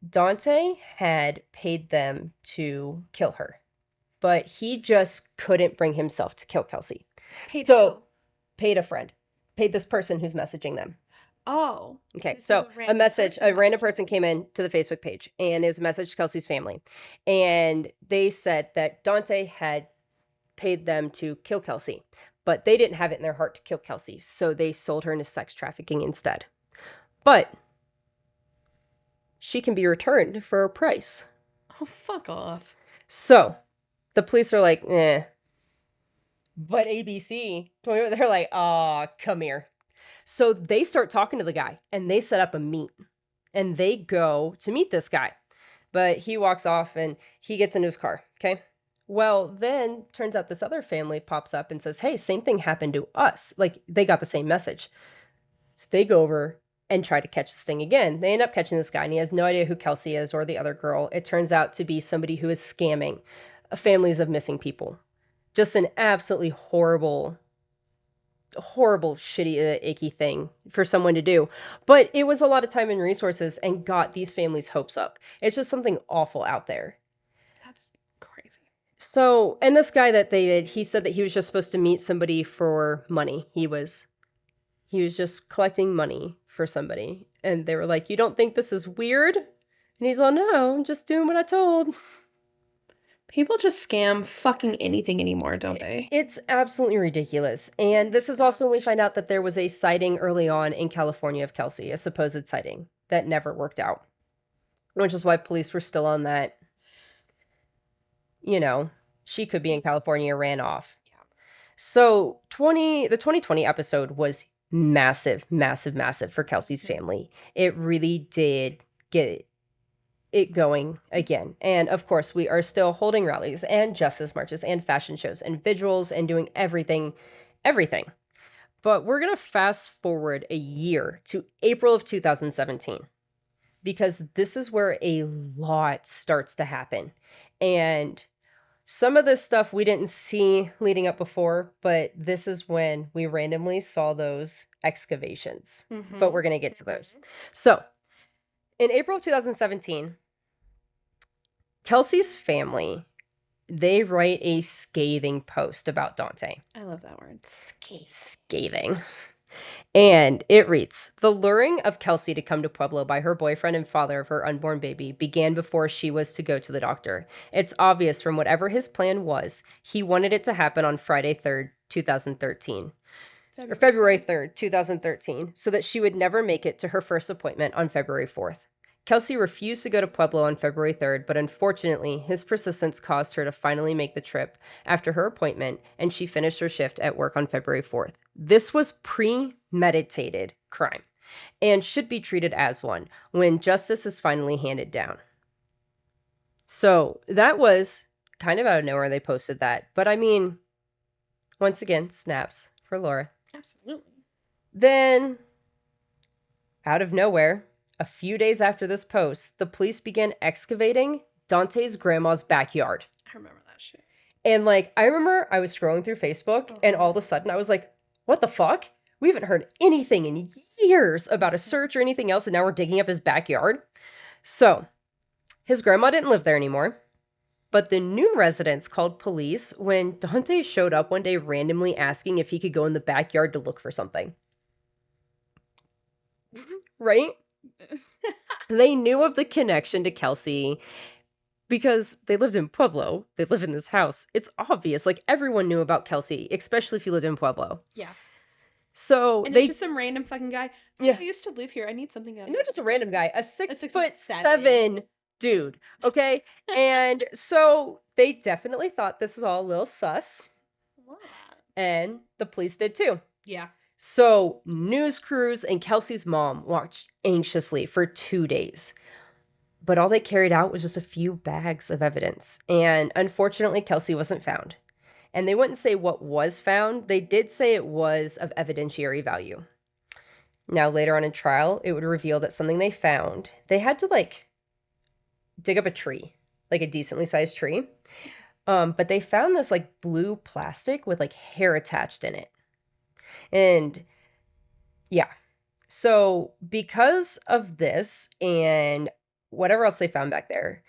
Dante had paid them to kill her, but he just couldn't bring himself to kill Kelsie. Paid a friend, paid this person who's messaging them. Oh. Okay, so a random person came in to the Facebook page, and it was a message to Kelsie's family. And they said that Dante had paid them to kill Kelsie, but they didn't have it in their heart to kill Kelsie, so they sold her into sex trafficking instead. But she can be returned for a price. Oh, fuck off. So the police are like, eh. But ABC, they're like, come here. So they start talking to the guy and they set up a meet and they go to meet this guy. But he walks off and he gets into his car. Okay. Well, then turns out this other family pops up and says, hey, same thing happened to us. Like they got the same message. So they go over and try to catch this thing again. They end up catching this guy and he has no idea who Kelsie is or the other girl. It turns out to be somebody who is scamming families of missing people. Just an absolutely horrible, shitty, icky thing for someone to do. But it was a lot of time and resources and got these families' hopes up. It's just something awful out there. That's crazy. So, and this guy that they did, he said that he was just supposed to meet somebody for money. He was just collecting money for somebody. And they were like, you don't think this is weird? And he's like, no, I'm just doing what I told. People just scam fucking anything anymore, don't they? It's absolutely ridiculous. And this is also when we find out that there was a sighting early on in California of Kelsie, a supposed sighting that never worked out. Which is why police were still on that, she could be in California, ran off. Yeah. So the 2020 episode was massive, massive, massive for Kelsie's family. It really did get it going again. And of course, we are still holding rallies and justice marches and fashion shows and vigils and doing everything. But we're going to fast forward a year to April of 2017 because this is where a lot starts to happen. And some of this stuff we didn't see leading up before, but this is when we randomly saw those excavations. But we're going to get to those. So, in April of 2017, Kelsie's family, they write a scathing post about Dante. I love that word. Scathing. And it reads, the luring of Kelsie to come to Pueblo by her boyfriend and father of her unborn baby began before she was to go to the doctor. It's obvious from whatever his plan was, he wanted it to happen on Friday 3rd, 2013. Or February 3rd, 2013, so that she would never make it to her first appointment on February 4th. Kelsie refused to go to Pueblo on February 3rd, but unfortunately, his persistence caused her to finally make the trip after her appointment, and she finished her shift at work on February 4th. This was premeditated crime and should be treated as one when justice is finally handed down. So that was kind of out of nowhere they posted that. But I mean, once again, snaps for Laura. Absolutely. Then, out of nowhere, A few days after this post, the police began excavating Dante's grandma's backyard. I remember that shit. And like, I remember I was scrolling through Facebook and all of a sudden I was like, what the fuck? We haven't heard anything in years about a search or anything else, and now we're digging up his backyard. So, his grandma didn't live there anymore, but the new residents called police when Dante showed up one day randomly asking if he could go in the backyard to look for something. Right? They knew of the connection to Kelsie because they lived in Pueblo. They live in this house. It's obvious. Like, everyone knew about Kelsie, especially if you lived in Pueblo. Yeah. So And they it's just some random fucking guy. Yeah. I used to live here. I need something out. Not just a random guy, a 6'7" 6'7" dude. Okay. And so they definitely thought this was all a little sus. And the police did too. Yeah. So news crews and Kelsie's mom watched anxiously for 2 days. But all they carried out was just a few bags of evidence. And unfortunately, Kelsie wasn't found. And they wouldn't say what was found. They did say it was of evidentiary value. Now, later on in trial, it would reveal that something they found, they had to like dig up a tree, like a decently sized tree. But they found this like blue plastic with like hair attached in it. And yeah. So because of this and whatever else they found back there,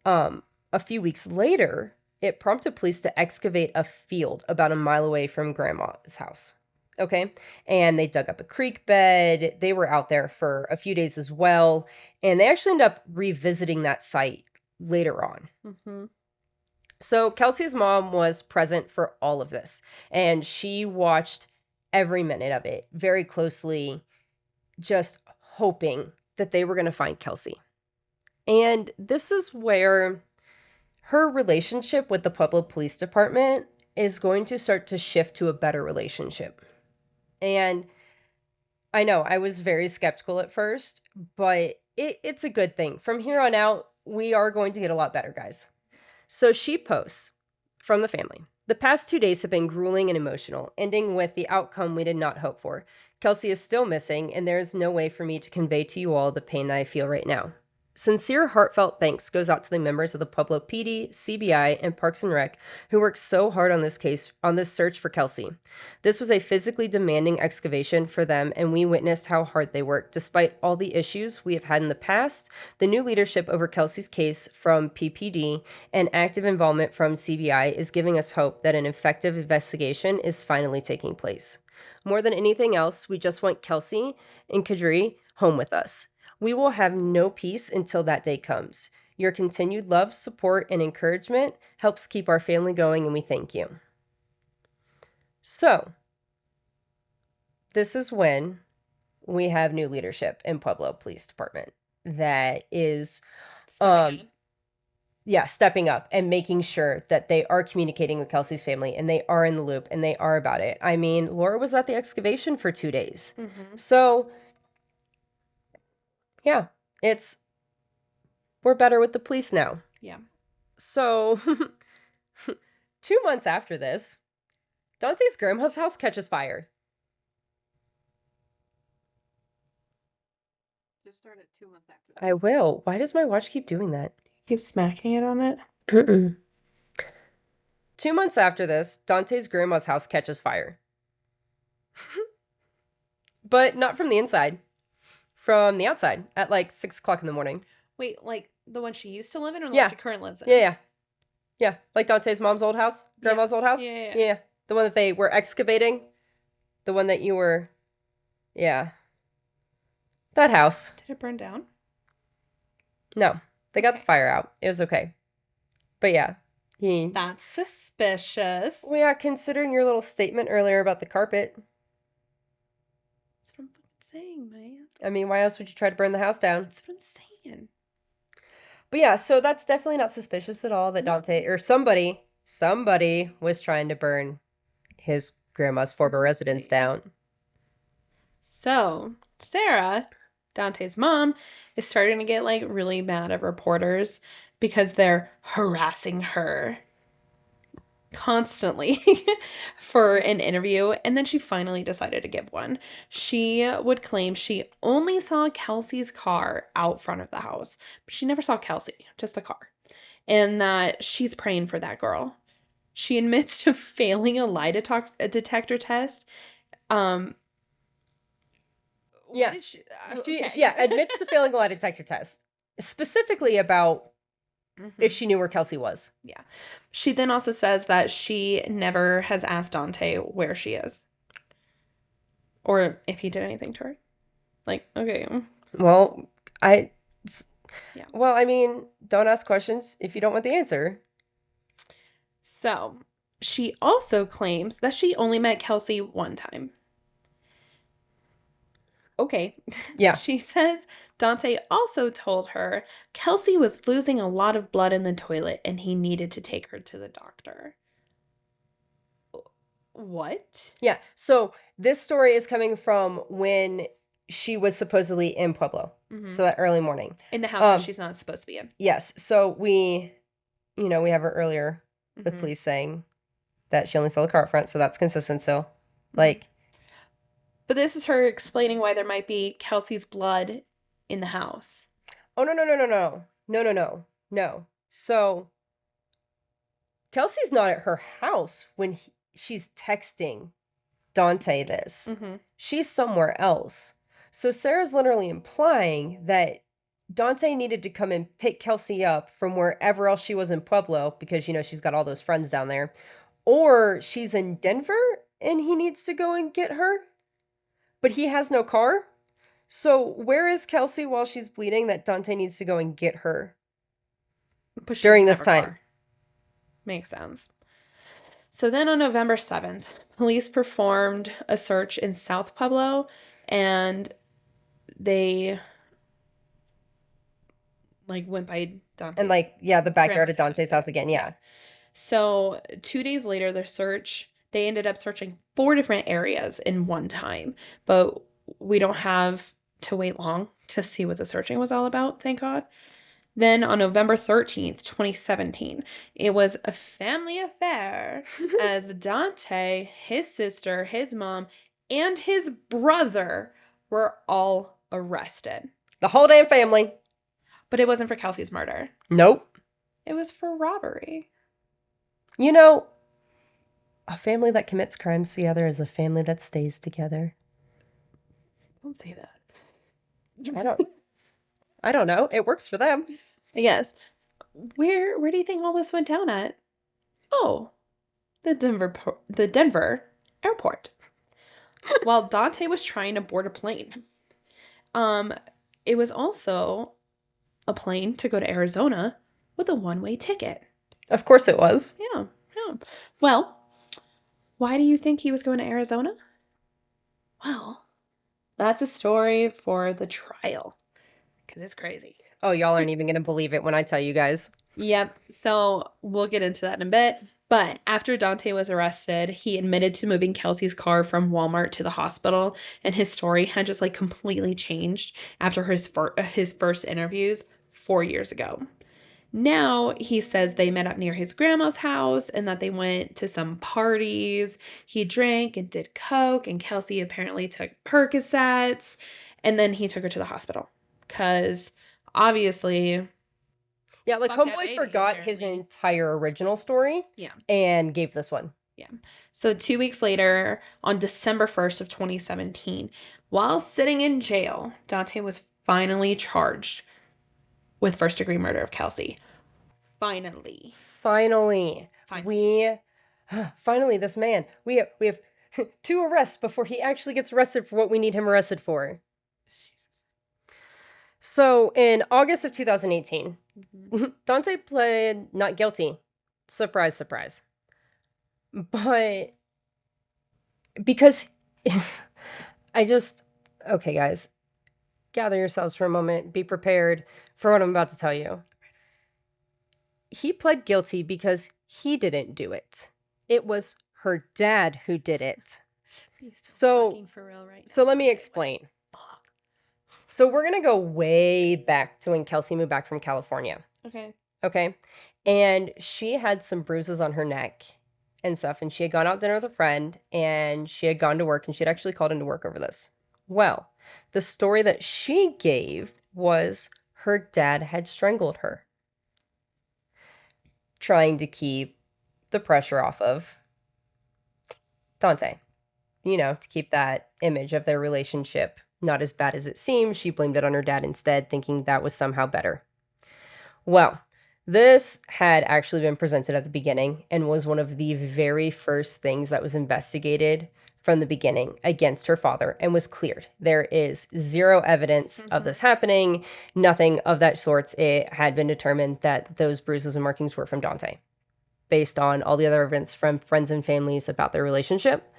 a few weeks later, it prompted police to excavate a field about a mile away from grandma's house. Okay. And they dug up a creek bed. They were out there for a few days as well. And they actually ended up revisiting that site later on. Mm-hmm. So Kelsie's mom was present for all of this, and she watched every minute of it very closely, just hoping that they were going to find Kelsie. And this is where her relationship with the Pueblo Police Department is going to start to shift to a better relationship. And I know I was very skeptical at first, but it's a good thing. From here on out, we are going to get a lot better, guys. So she posts from the family. The past 2 days have been grueling and emotional, ending with the outcome we did not hope for. Kelsie is still missing, and there is no way for me to convey to you all the pain that I feel right now. Sincere, heartfelt thanks goes out to the members of the Pueblo PD, CBI, and Parks and Rec who worked so hard on this case, on this search for Kelsie. This was a physically demanding excavation for them, and we witnessed how hard they worked. Despite all the issues we have had in the past, the new leadership over Kelsie's case from PPD and active involvement from CBI is giving us hope that an effective investigation is finally taking place. More than anything else, we just want Kelsie and Kadri home with us. We will have no peace until that day comes. Your continued love, support, and encouragement helps keep our family going, and we thank you. So, this is when we have new leadership in Pueblo Police Department that is stepping up and making sure that they are communicating with Kelsie's family and they are in the loop and they are about it. I mean, Laura was at the excavation for 2 days. Mm-hmm. So, yeah, we're better with the police now. Yeah. So, 2 months after this, Dante's grandma's house catches fire. Just start at 2 months after this. I will. Why does my watch keep doing that? Keep smacking it on it. 2 months after this, Dante's grandma's house catches fire. But not from the inside. From the outside at like 6 o'clock in the morning. Wait, like the one she used to live in or the Yeah. one she currently lives in? Yeah. Yeah. Like Dante's mom's old house? Grandma's old house? Yeah. The one that they were excavating? The one that you were... Yeah. That house. Did it burn down? No. They got the fire out. It was okay. But yeah. That's suspicious. Well, yeah, considering your little statement earlier about the carpet. That's what I'm fucking saying, man. I mean, why else would you try to burn the house down? That's what I'm saying. But yeah, so that's definitely not suspicious at all that Dante or somebody was trying to burn his grandma's former residence down. So, Sarah, Dante's mom, is starting to get like really mad at reporters because they're harassing her. constantly for an interview, and then she finally decided to give one. She would claim she only saw Kelsie's car out front of the house, but she never saw Kelsie, just the car, and that she's praying for that girl. She admits to failing a detector test. Um, what Yeah. did she? She Okay. admits to failing a lie detector test, specifically about if Hmm. she knew where Kelsie was. Yeah. She then also says that she never has asked Dante where she is or if he did anything to her. Like, okay. Well, I Yeah. well, I mean, don't ask questions if you don't want the answer. So she also claims that she only met Kelsie one time. Okay. Yeah. She says Dante also told her Kelsie was losing a lot of blood in the toilet and he needed to take her to the doctor. What? Yeah. So this story is coming from when she was supposedly in Pueblo. Hmm. So that early morning. In the house that she's not supposed to be in. Yes. So we have her earlier with Hmm. police saying that she only saw the car up front, so that's consistent still. Hmm. Like, But this is her explaining why there might be Kelsie's blood in the house. oh no no no no no. No no no. No. So Kelsie's not at her house when she's texting Dante this. Hmm. She's somewhere else. So Sarah's literally implying that Dante needed to come and pick Kelsie up from wherever else she was in Pueblo because, she's got all those friends down there. Or she's in Denver and he needs to go and get her, but he has no car. So where is Kelsie while she's bleeding that Dante needs to go and get her But she during doesn't this have a time? car. Makes sense. So then on November 7th, police performed a search in South Pueblo and they like went by And Dante's like, yeah, the backyard grandma's of house. Dante's house again. Yeah. Yeah. So 2 days later, they ended up searching 4 different areas in one time. But we don't have to wait long to see what the searching was all about, thank God. Then on November 13th, 2017, it was a family affair as Dante, his sister, his mom, and his brother were all arrested. The whole damn family. But it wasn't for Kelsey's murder, Nope. it was for robbery. You know, a family that commits crimes together is a family that stays together. Don't say that. I don't I don't know. It works for them. Yes. Where do you think all this went down at? Oh, the Denver airport. While Dante was trying to board a plane. Um, it was also a plane to go to Arizona with a one-way ticket. Of course it was. Yeah, yeah. Well, why do you think he was going to Arizona? Well, that's a story for the trial because it's crazy. Oh, y'all aren't even going to believe it when I tell you guys. Yep. So we'll get into that in a bit. But after Dante was arrested, he admitted to moving Kelsey's car from Walmart to the hospital, and his story had just like completely changed after his first interviews 4 years ago. Now he says they met up near his grandma's house and that they went to some parties. He drank and did coke, and Kelsie apparently took Percocets, and then he took her to the hospital because obviously, Yeah, like fuck that Homeboy baby, forgot his apparently. entire original story Yeah. and gave this one. Yeah. So 2 weeks later, on December 1st of 2017, while sitting in jail, Dante was finally charged with first-degree murder of Kelsie. Finally. Finally, Finally. finally this man. We have two arrests before he actually gets arrested for what we need him arrested for. So, in August of 2018, Mm-hmm. Dante pled not guilty. Surprise, surprise. But because I just okay, guys, gather yourselves for a moment, be prepared for what I'm about to tell you. He pled guilty because he didn't do it. It was her dad who did it. Be so So, fucking for real right now, so let me Dante. explain. Like, fuck. So we're gonna go way back to when Kelsie moved back from California. Okay. Okay. And she had some bruises on her neck and stuff, and she had gone out dinner with a friend, and she had gone to work, and she had actually called into work over this. Well, the story that she gave was her dad had strangled her, trying to keep the pressure off of Dante, to keep that image of their relationship not as bad as it seemed. She blamed it on her dad instead, thinking that was somehow better. Well, this had actually been presented at the beginning and was one of the very first things that was investigated from the beginning against her father and was cleared. There is zero evidence of this happening, nothing of that sort. It had been determined that those bruises and markings were from Dante, based on all the other evidence from friends and families about their relationship.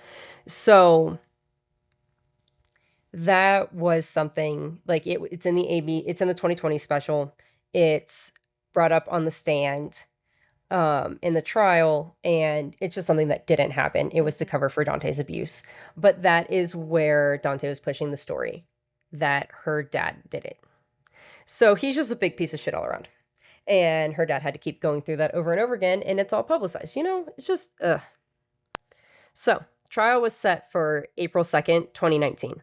So that was something like it's in the it's in the 2020 special. It's brought up on the stand in the trial, and it's just something that didn't happen. It was to cover for Dante's abuse. But that is where Dante was pushing the story that her dad did it. So he's just a big piece of shit all around. And her dad had to keep going through that over and over again, and it's all publicized. It's just, ugh. So, trial was set for April 2nd, 2019.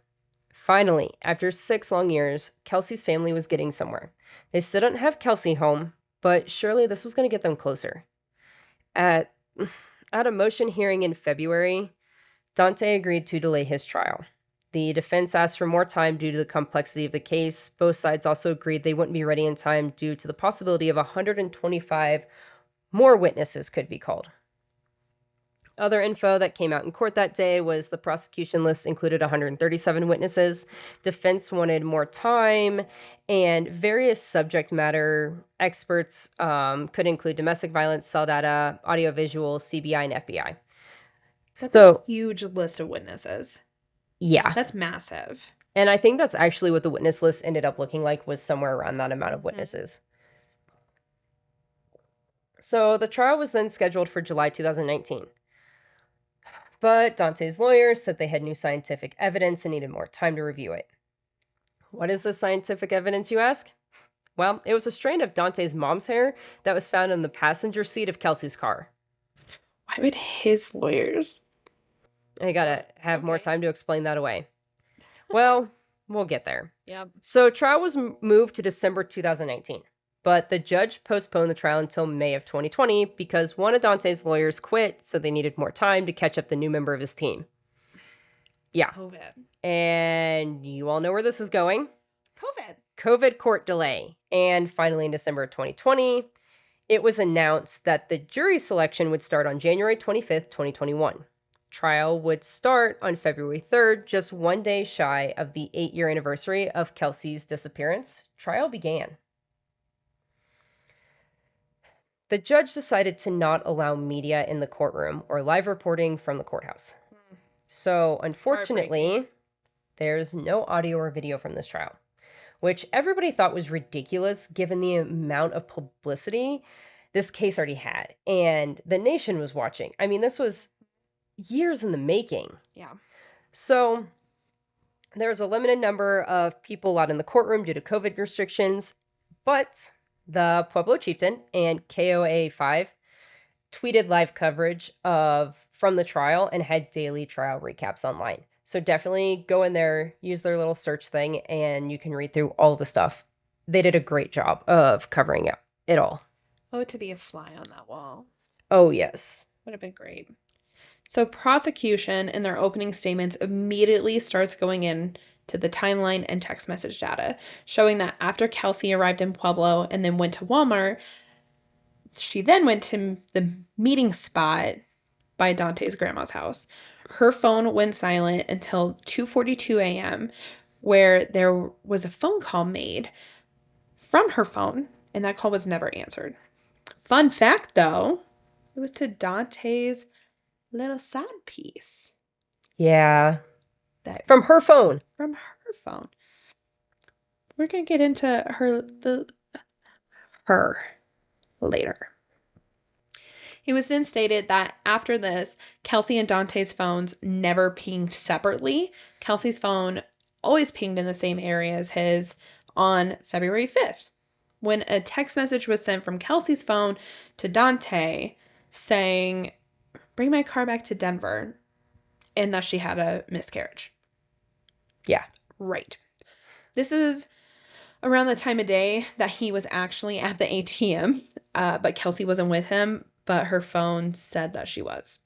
Finally, after 6 long years, Kelsie's family was getting somewhere. They still don't have Kelsie home, but surely this was going to get them closer. At, at a motion hearing in February, Dante agreed to delay his trial. The defense asked for more time due to the complexity of the case. Both sides also agreed they wouldn't be ready in time due to the possibility of 125 more witnesses could be called. Other info that came out in court that day was the prosecution list included 137 witnesses. Defense wanted more time, and various subject matter experts could include domestic violence, cell data, audiovisual, CBI, and FBI. That's a So, huge list of witnesses. yeah. That's massive. And I think that's actually what the witness list ended up looking like, was somewhere around that amount of witnesses. So the trial was then scheduled for July 2019. But Dante's lawyers said they had new scientific evidence and needed more time to review it. What is the scientific evidence, you ask? Well, it was a strand of Dante's mom's hair that was found in the passenger seat of Kelsie's car. Why would his lawyers? I gotta have more time to explain that away. Well, we'll get there. Yeah. So trial was moved to December 2019, but the judge postponed the trial until May of 2020 because one of Dante's lawyers quit, so they needed more time to catch up the new member of his team. Yeah. COVID. And you all know where this is going. COVID court delay. And finally, in December of 2020, it was announced that the jury selection would start on January 25th, 2021. Trial would start on February 3rd, just 1 day shy of the 8-year anniversary of Kelsie's disappearance. Trial began. The judge decided to not allow media in the courtroom or live reporting from the courthouse. So, unfortunately, there's no audio or video from this trial, which everybody thought was ridiculous given the amount of publicity this case already had. And the nation was watching. I mean, this was years in the making. Yeah. So there was a limited number of people allowed in the courtroom due to COVID restrictions, but the Pueblo chieftain and KOA5 tweeted live coverage from the trial and had daily trial recaps online. So definitely go in there, use their little search thing, and you can read through all the stuff. They did a great job of covering it all. Oh, to be a fly on that wall. Oh, yes. Would have been great. So prosecution in their opening statements immediately starts going in to the timeline and text message data, showing that after Kelsie arrived in Pueblo and then went to Walmart, she then went to the meeting spot by Dante's grandma's house. Her phone went silent until 2:42 a.m., where there was a phone call made from her phone, and that call was never answered. Fun fact, though, it was to Dante's little side piece. Yeah. That from her phone. From her phone. We're gonna get into her later. It was then stated that after this, Kelsie and Dante's phones never pinged separately. Kelsie's phone always pinged in the same area as his on February 5th, when a text message was sent from Kelsie's phone to Dante saying, bring my car back to Denver, and that she had a miscarriage. Yeah. Right. This is around the time of day that he was actually at the ATM, but Kelsie wasn't with him, but her phone said that she was.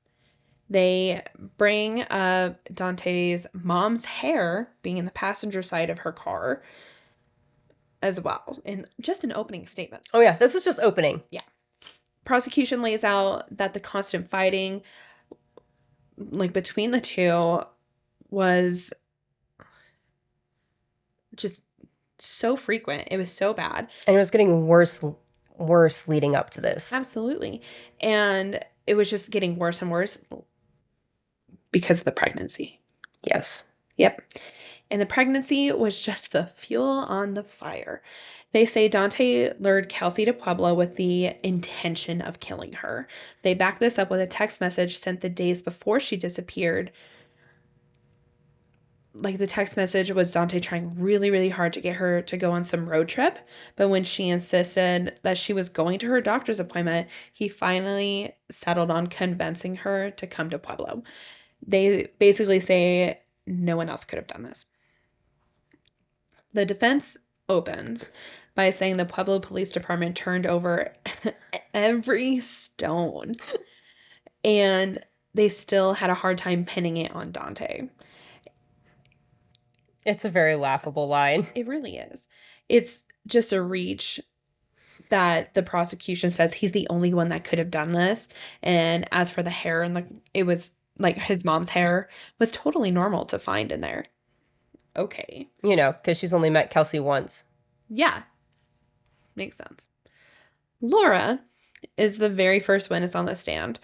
They bring up Dante's mom's hair being in the passenger side of her car as well, in just an opening statement. Oh, yeah. This is just opening. Yeah. Prosecution lays out that the constant fighting, like between the two, was just so frequent. It was so bad. And it was getting worse leading up to this. Absolutely. And it was just getting worse and worse because of the pregnancy. Yes. Yep. And the pregnancy was just the fuel on the fire. They say Dante lured Kelsie to Pueblo with the intention of killing her. They back this up with a text message sent the days before she disappeared. Like, the text message was Dante trying really, really hard to get her to go on some road trip. But when she insisted that she was going to her doctor's appointment, he finally settled on convincing her to come to Pueblo. They basically say no one else could have done this. The defense opens by saying the Pueblo Police Department turned over every stone, and they still had a hard time pinning it on Dante. It's a very laughable line. It really is. It's just a reach that the prosecution says he's the only one that could have done this. And as for the hair, it was like his mom's hair was totally normal to find in there. Okay. You know, because she's only met Kelsie once. Yeah. Makes sense. Laura is the very first witness on the stand.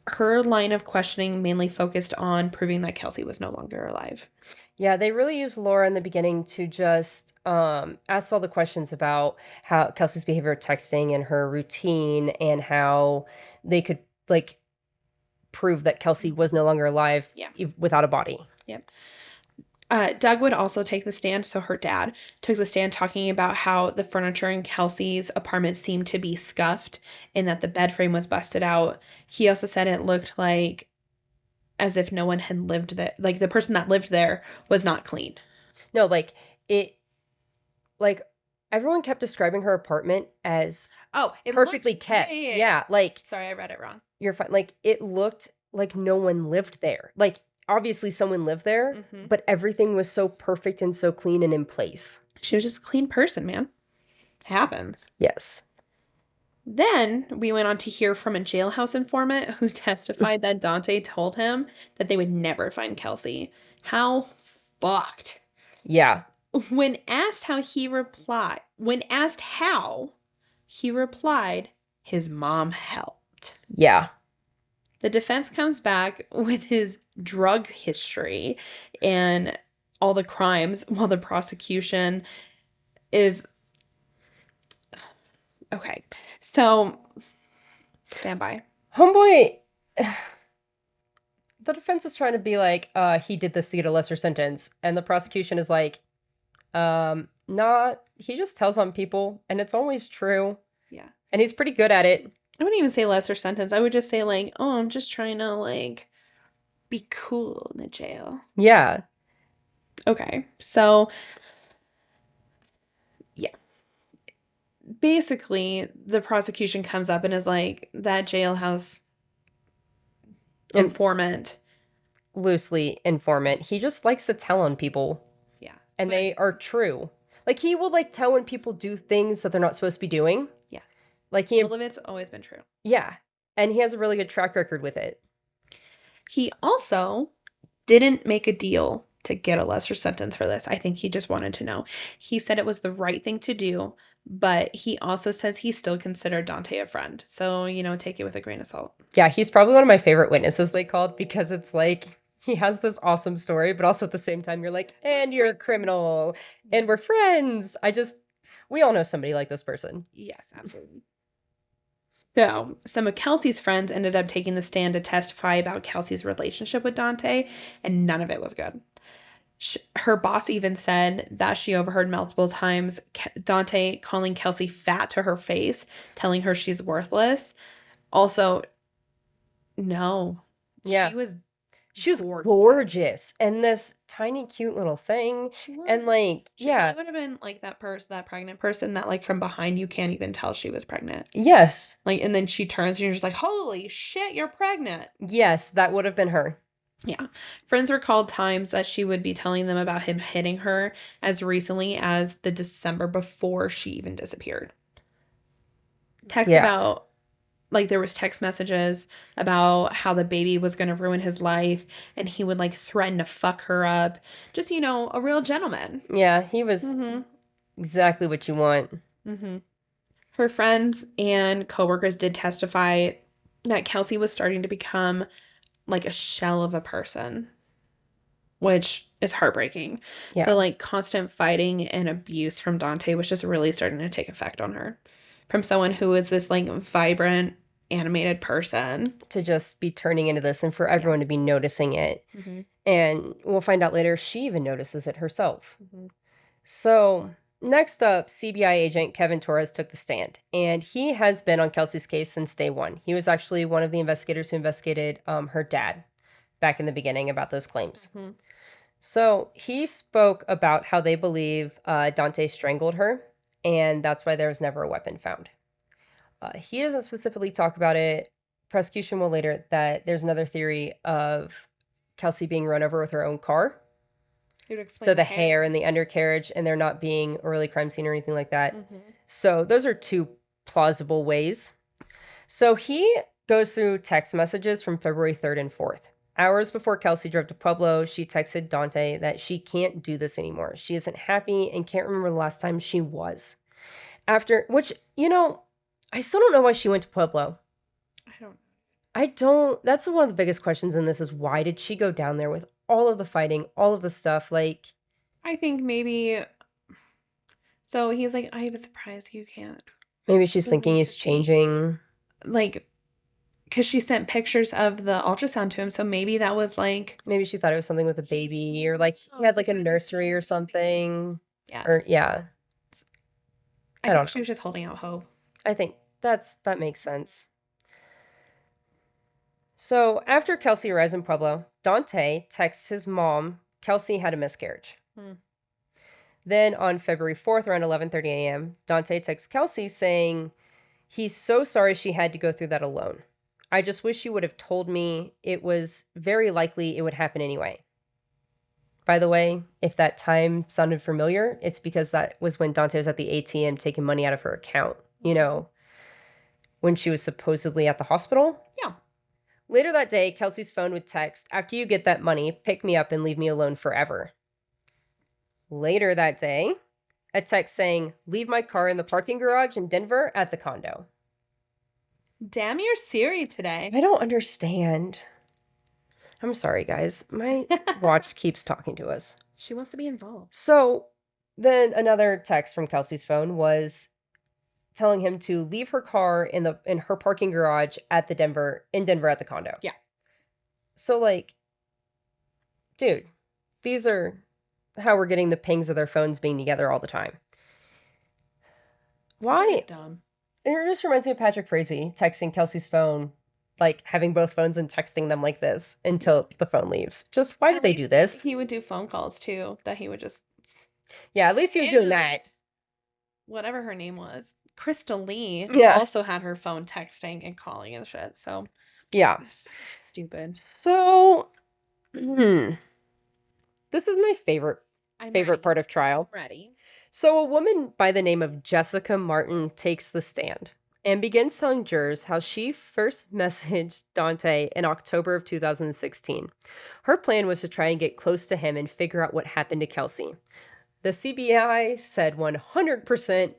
Her line of questioning mainly focused on proving that Kelsie was no longer alive. Yeah, they really used Laura in the beginning to just ask all the questions about how Kelsey's behavior texting and her routine and how they could like prove that Kelsie was no longer alive without a body. Yep. Doug would also take the stand, so her dad took the stand talking about how the furniture in Kelsie's apartment seemed to be scuffed and that the bed frame was busted out. He also said it looked like as if no one had lived there. Like, the person that lived there was not clean. No, like everyone kept describing her apartment as perfectly kept. Yeah, like sorry, I read it wrong. You're fine. Like, it looked like no one lived there. Like, obviously someone lived there, but everything was so perfect and so clean and in place. She was just a clean person, man. It happens. Yes. Then we went on to hear from a jailhouse informant who testified that Dante told him that they would never find Kelsie. How fucked. Yeah. When asked how, he replied, his mom helped. Yeah. The defense comes back with his drug history and all the crimes, while the prosecution is... Okay, so stand by. Homeboy, the defense is trying to be like, he did this to get a lesser sentence. And the prosecution is like, nah, he just tells on people and it's always true. Yeah. And he's pretty good at it. I wouldn't even say lesser sentence. I would just say, like, oh, I'm just trying to, like, be cool in the jail. Yeah. Okay, so, yeah. Basically, the prosecution comes up and is like, that jailhouse informant. Loosely informant. He just likes to tell on people. Yeah. And they are true. Like, he will, like, tell when people do things that they're not supposed to be doing. Yeah. Like, all of it's always been true. Yeah. And he has a really good track record with it. He also didn't make a deal to get a lesser sentence for this. I think he just wanted to know. He said it was the right thing to do, but he also says he still considered Dante a friend. So, take it with a grain of salt. Yeah, he's probably one of my favorite witnesses they called because it's like he has this awesome story, but also at the same time you're like, and you're a criminal and we're friends. We all know somebody like this person. Yes, absolutely. So, some of Kelsie's friends ended up taking the stand to testify about Kelsie's relationship with Dante, and none of it was good. Her boss even said that she overheard multiple times Dante calling Kelsie fat to her face, telling her she's worthless. Also, No. Yeah. She was She was gorgeous. gorgeous and this tiny, cute little thing. She was. And like, She yeah, probably would have been like that person, that pregnant person that like from behind you can't even tell she was pregnant. yes, Like, and then she turns and you're just like, holy shit, you're pregnant. yes, that would have been her. Yeah. Friends recalled times that she would be telling them about him hitting her as recently as the December before she even disappeared. Text Yeah. about like there was text messages about how the baby was going to ruin his life and he would like threaten to fuck her up. Just, a real gentleman. Yeah, he was Mhm. exactly what you want. Mhm. Her friends and coworkers did testify that Kelsie was starting to become like a shell of a person, which is heartbreaking. Yeah. The like constant fighting and abuse from Dante was just really starting to take effect on her. From someone who is this like vibrant, animated person. To just be turning into this and for everyone to be noticing it. Mm-hmm. And we'll find out later she even notices it herself. Mm-hmm. So, next up, CBI agent Kevin Torres took the stand, and he has been on Kelsey's case since day one. He was actually one of the investigators who investigated her dad back in the beginning about those claims. Mm-hmm. So, he spoke about how they believe Dante strangled her, and that's why there was never a weapon found. He doesn't specifically talk about it. Prosecution will later that there's another theory of Kelsie being run over with her own car. It would explain So the the hair. hair and the undercarriage, and there not being a early crime scene or anything like that. Mm-hmm. So those are two plausible ways. So he goes through text messages from February 3rd and 4th. Hours before Kelsie drove to Pueblo, she texted Dante that she can't do this anymore. She isn't happy and can't remember the last time she was. After, which, I still don't know why she went to Pueblo. I don't. I don't, that's one of the biggest questions in this is why did she go down there with all of the fighting, all of the stuff? Like, I think maybe. So he's like, I was surprised you can't maybe she's thinking really he's see. changing. Like, because she sent pictures of the ultrasound to him, so maybe that was like. Maybe she thought it was something with a baby or like he had like a nursery or something. Yeah. Or yeah, I I think don't she know. was just holding out hope. I think that makes sense. So after Kelsie arrives in Pueblo, Dante texts his mom, Kelsie had a miscarriage. Hmm. Then on February 4th around 11:30 a.m., Dante texts Kelsie saying he's so sorry she had to go through that alone. I just wish you would have told me. It was very likely it would happen anyway. By the way, if that time sounded familiar, it's because that was when Dante was at the ATM taking money out of her account, when she was supposedly at the hospital. Yeah. Later that day, Kelsey's phone would text, after you get that money, pick me up and leave me alone forever. Later that day, a text saying, leave my car in the parking garage in Denver at the condo. Damn your Siri today. I don't understand. I'm sorry, guys. My watch keeps talking to us. She wants to be involved. So then another text from Kelsey's phone was telling him to leave her car in her parking garage at the Denver at the condo. Yeah. So like, dude, these are how we're getting the pings of their phones being together all the time. Why? Dumb. It just reminds me of Patrick Frazee texting Kelsey's phone, like having both phones and texting them like this until the phone leaves. Just why did they do this? He would do phone calls too, that he would just. Yeah, at least he was doing that. Whatever her name was. Crystal Lee Yeah. also had her phone texting and calling and shit, so. Yeah. Stupid. So, this is my favorite ready. part of trial. Ready. So, a woman by the name of Jessica Martin takes the stand and begins telling jurors how she first messaged Dante in October of 2016. Her plan was to try and get close to him and figure out what happened to Kelsie. The CBI said 100%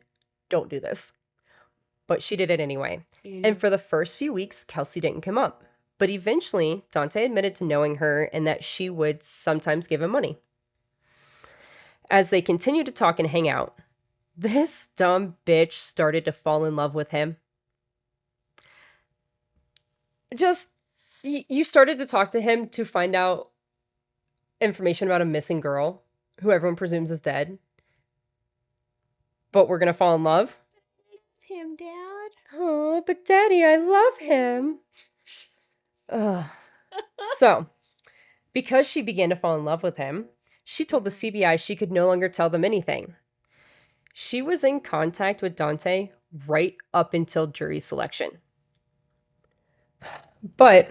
don't do this. But she did it anyway. And for the first few weeks, Kelsie didn't come up. But eventually, Dante admitted to knowing her and that she would sometimes give him money. As they continued to talk and hang out, this dumb bitch started to fall in love with him. Just, you started to talk to him to find out information about a missing girl who everyone presumes is dead. But we're going to fall in love? Him, Dad. Oh, but Daddy, I love him. Ugh. So, because she began to fall in love with him, she told the Mhm. CBI she could no longer tell them anything. She was in contact with Dante right up until jury selection. But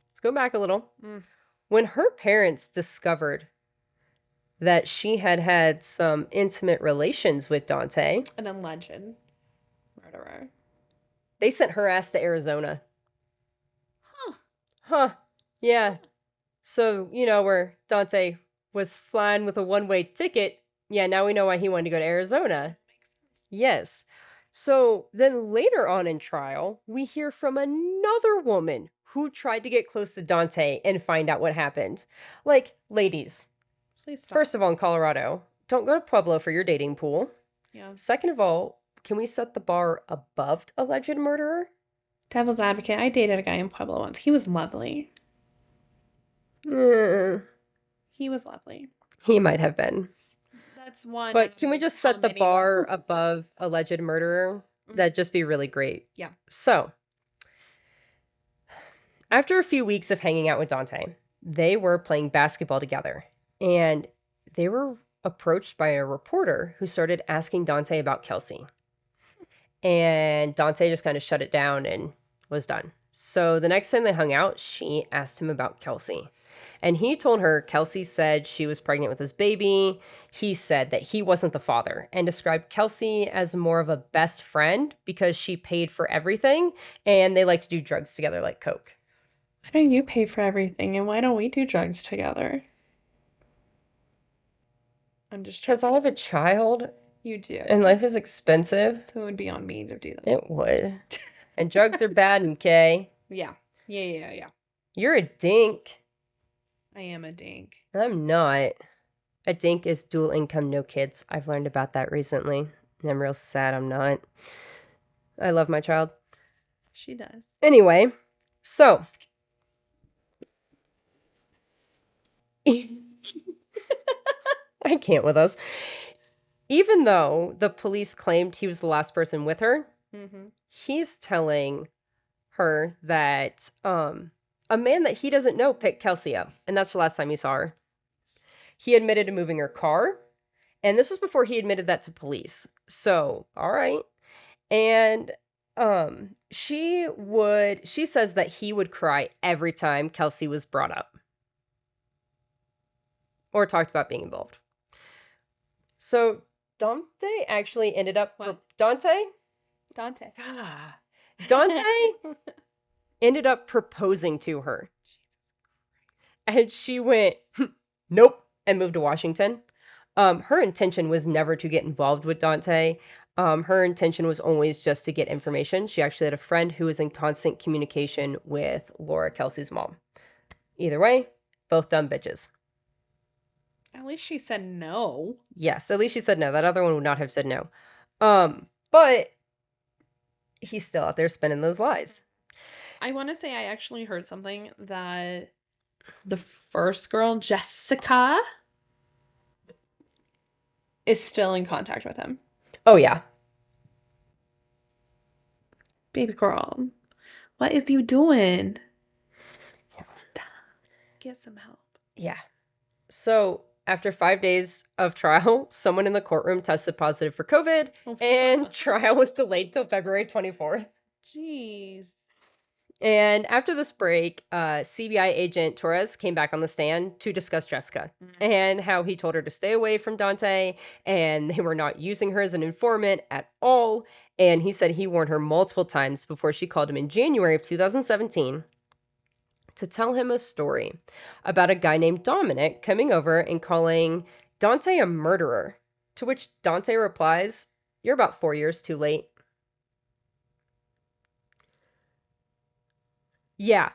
let's go back a little. Mm. When her parents discovered that she had had some intimate relations with Dante, An alleged murderer. they sent her ass to Arizona. Huh. Huh. Yeah. So, where Dante was flying with a one-way ticket, yeah, now we know why he wanted to go to Arizona. Makes sense. Yes. So then later on in trial, we hear from another woman who tried to get close to Dante and find out what happened. Like, ladies, Please stop. first of all, in Colorado, don't go to Pueblo for your dating pool. Yeah. Second of all, can we set the bar above alleged murderer? Devil's advocate. I dated a guy in Pueblo once. He was lovely. Eh, He was lovely. he might have been. That's one But out can we of just how set the many though? bar above alleged murderer? That'd just be really great. Yeah. So, after a few weeks of hanging out with Dante, they were playing basketball together, and they were approached by a reporter who started asking Dante about Kelsie. And Dante just kind of shut it down and was done. So the next time they hung out, she asked him about Kelsie. And he told her Kelsie said she was pregnant with his baby. He said that he wasn't the father and described Kelsie as more of a best friend because she paid for everything and they like to do drugs together like Coke. Why don't you pay for everything and why don't we do drugs together? I'm just Because I joking. have a child You do. and life is expensive. So it would be on me to do that. It would. And drugs are bad, okay? Yeah. Yeah. You're a dink. I am a dink. I'm not. A dink is dual income, no kids. I've learned about that recently. And I'm real sad I'm not. I love my child. She does. Anyway, so I can't with us. Even though the police claimed he was the last person with her, Mm-hmm. he's telling her that a man that he doesn't know picked Kelsie up, and that's the last time he saw her. He admitted to moving her car, and this was before he admitted that to police. So, all right. And she says that he would cry every time Kelsie was brought up or talked about being involved. So Dante actually ended up What? Dante Dante. Dante ended up proposing to her. And she went, nope, and moved to Washington. Her intention was never to get involved with Dante. Her intention was always just to get information. She actually had a friend who was in constant communication with Laura Kelsey's mom. Either way, both dumb bitches. At least she said no. Yes, at least she said no. That other one would not have said no. But he's still out there spinning those lies. I want to say I actually heard something that the first girl, Jessica, is still in contact with him. Oh, yeah. Baby girl, what is you doing? Stop. Get some help. Yeah. So, after 5 days of trial, someone in the courtroom tested positive for COVID, and trial was delayed till February 24th. Jeez. And after this break, CBI agent Torres came back on the stand to discuss Jessica and how he told her to stay away from Dante and they were not using her as an informant at all. And he said he warned her multiple times before she called him in January of 2017 to tell him a story about a guy named Dominic coming over and calling Dante a murderer. To which Dante replies, "You're about 4 years too late." Yeah.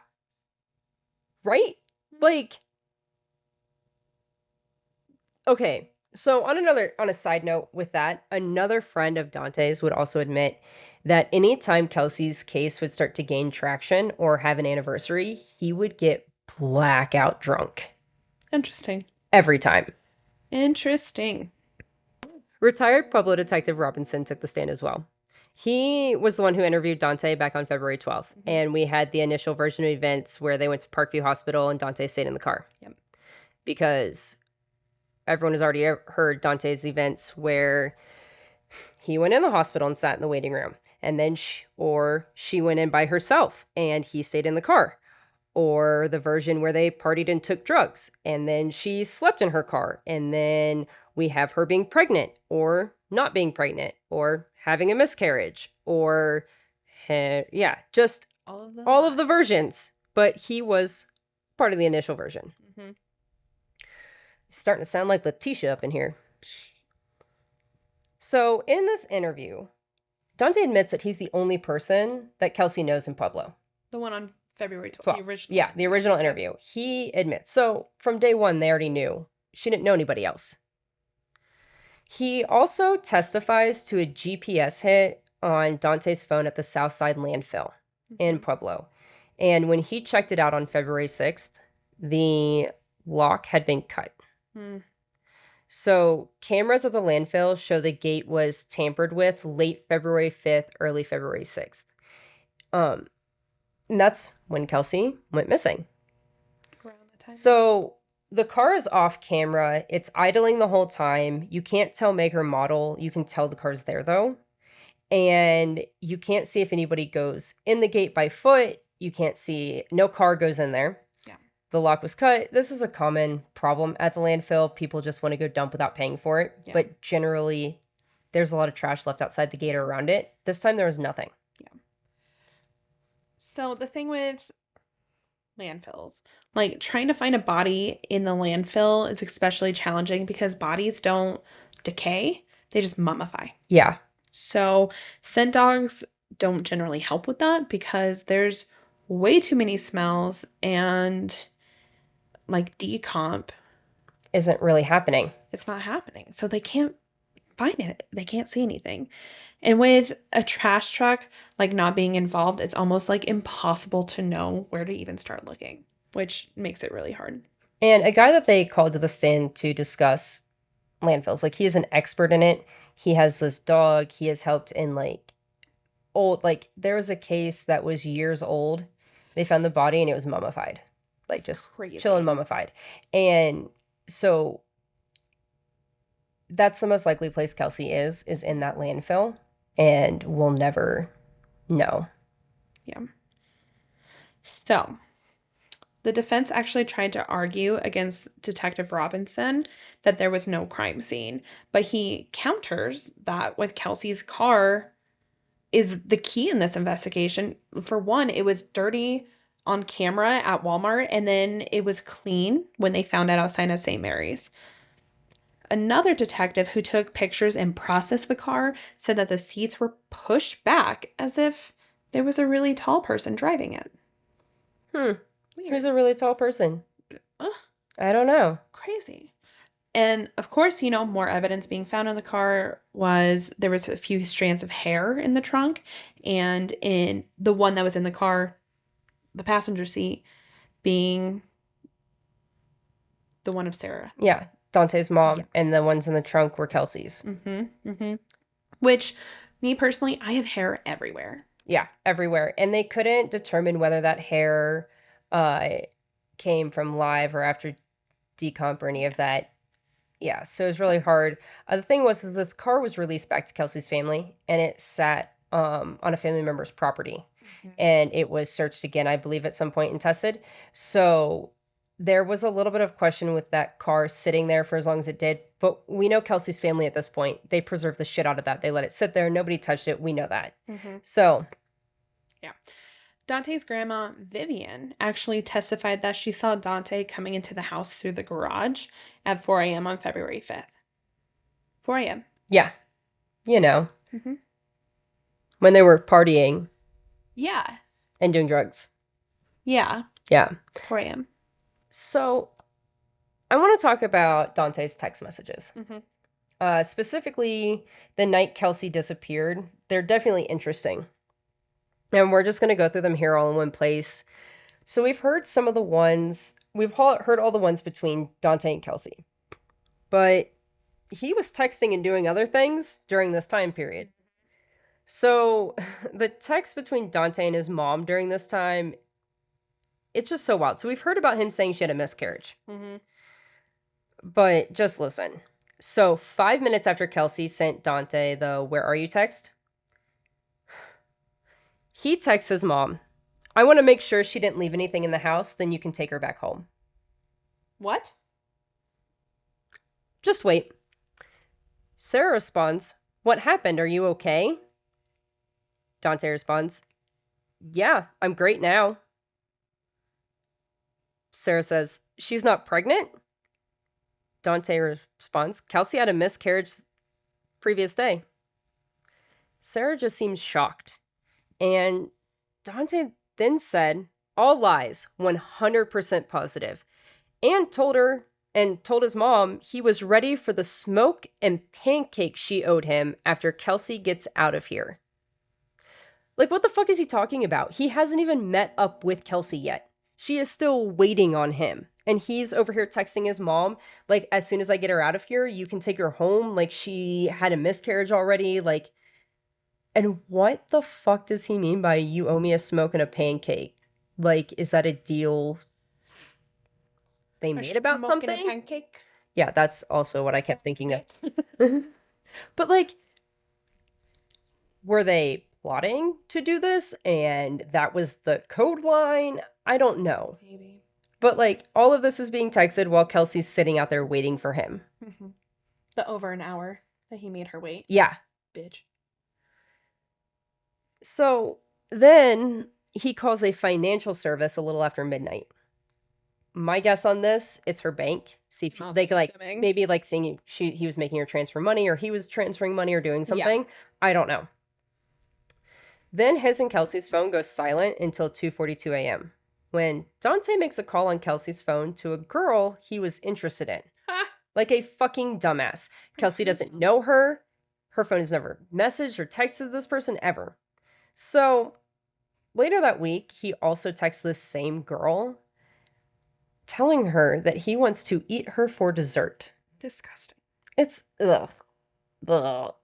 Right? Like, okay. So on a side note with that, another friend of Dante's would also admit that anytime Kelsey's case would start to gain traction or have an anniversary, he would get blackout drunk. Interesting. Every time. Interesting. Retired Pueblo Detective Robinson took the stand as well. He was the one who interviewed Dante back on February 12th. Mm-hmm. And we had the initial version of events where they went to Parkview Hospital and Dante stayed in the car. Yep. Because everyone has already heard Dante's events where he went in the hospital and sat in the waiting room. And then she went in by herself and he stayed in the car. Or the version where they partied and took drugs and then she slept in her car. And then we have her being pregnant or not being pregnant or having a miscarriage or, yeah, just all of the versions. But he was part of the initial version. Mm-hmm. Starting to sound like Letitia up in here. So in this interview, Dante admits that he's the only person that Kelsie knows in Pueblo. The one on February 12th. 12th. The original. Yeah, the original interview. He admits. So from day one, they already knew. She didn't know anybody else. He also testifies to a GPS hit on Dante's phone at the Southside landfill in Pueblo. And when he checked it out on February 6th, the lock had been cut. So cameras at the landfill show the gate was tampered with late February 5th, early February 6th. And that's when Kelsie went missing. So the car is off camera. It's idling the whole time. You can't tell make or model. You can tell the car's there, though. And you can't see if anybody goes in the gate by foot. You can't see. No car goes in there. Yeah. The lock was cut. This is a common problem at the landfill. People just want to go dump without paying for it. Yeah. But generally, there's a lot of trash left outside the gate or around it. This time, there was nothing. Yeah. So the thing with landfills, like trying to find a body in the landfill is especially challenging because bodies don't decay, they just mummify. Yeah. So scent dogs don't generally help with that because there's way too many smells and like decomp isn't really happening. It's not happening. So they can't find it. They can't see anything. And with a trash truck like not being involved, it's almost like impossible to know where to even start looking, which makes it really hard. And a guy that they called to the stand to discuss landfills, like he is an expert in it. He has this dog. He has helped in like there was a case that was years old. They found the body and it was mummified, like just chilling mummified. And so that's the most likely place Kelsie is in that landfill, and we'll never know. Yeah. So the defense actually tried to argue against Detective Robinson that there was no crime scene, but he counters that with Kelsie's car is the key in this investigation. For one, it was dirty on camera at Walmart, and then it was clean when they found it outside of St. Mary's. Another detective who took pictures and processed the car said that the seats were pushed back as if there was a really tall person driving it. Weird. Who's a really tall person? Ugh. I don't know. Crazy. And of course, more evidence being found in the car there was a few strands of hair in the trunk, and in the one that was in the car, the passenger seat, being the one of Sarah. Yeah, Dante's mom, yeah. And the ones in the trunk were Kelsie's. Which, me personally, I have hair everywhere. Yeah, everywhere. And they couldn't determine whether that hair came from live or after decomp or any of that. Yeah, so it was really hard. The thing was, the car was released back to Kelsie's family, and it sat on a family member's property. And it was searched again, I believe, at some point and tested. So there was a little bit of question with that car sitting there for as long as it did. But we know Kelsie's family at this point. They preserved the shit out of that. They let it sit there. Nobody touched it. We know that. So. Yeah. Dante's grandma, Vivian, actually testified that she saw Dante coming into the house through the garage at 4 a.m. on February 5th. 4 a.m. Yeah. When they were partying. Yeah. And doing drugs. Yeah. Yeah. 4 a.m. So, I want to talk about Dante's text messages. Specifically, the night Kelsie disappeared. They're definitely interesting. And we're just going to go through them here all in one place. So we've heard we've heard all the ones between Dante and Kelsie. But he was texting and doing other things during this time period. So the text between Dante and his mom during this time, it's just so wild. So we've heard about him saying she had a miscarriage, Mm-hmm. but just listen. So 5 minutes after Kelsie sent Dante the "Where are you?" text, he texts his mom, "I want to make sure she didn't leave anything in the house. Then you can take her back home. What? Just wait." Sarah responds, "What happened? Are you okay?" Dante responds, "Yeah, I'm great now." Sarah says, "She's not pregnant?" Dante responds, "Kelsie had a miscarriage previous day." Sarah just seems shocked. And Dante then said, "All lies, 100% positive," and told his mom he was ready for the smoke and pancakes she owed him after Kelsie gets out of here. Like, what the fuck is he talking about? He hasn't even met up with Kelsie yet. She is still waiting on him. And he's over here texting his mom, like, "As soon as I get her out of here, you can take her home." Like, she had a miscarriage already. Like, and what the fuck does he mean by "you owe me a smoke and a pancake"? Like, is that a deal they A made about smoke and a something? pancake? Yeah, that's also what I kept thinking of. Right? But, like, were they plotting to do this and that was the code line? I don't know. Maybe. But, like, all of this is being texted while Kelsey's sitting out there waiting for him. Mm-hmm. The over an hour that he made her wait. Yeah. Bitch. So then he calls a financial service a little after midnight. My guess on this, it's her bank. See if they could, like, Assuming. maybe like seeing he was making her transfer money or he was transferring money or doing Yeah. something. I don't know. Then his and Kelsey's phone goes silent until 2:42 a.m. when Dante makes a call on Kelsey's phone to a girl he was interested in. Ha! Like a fucking dumbass. Kelsie doesn't know her. Her phone has never messaged or texted this person ever. So later that week, he also texts this same girl, telling her that he wants to eat her for dessert. Disgusting. It's ugh. Ugh.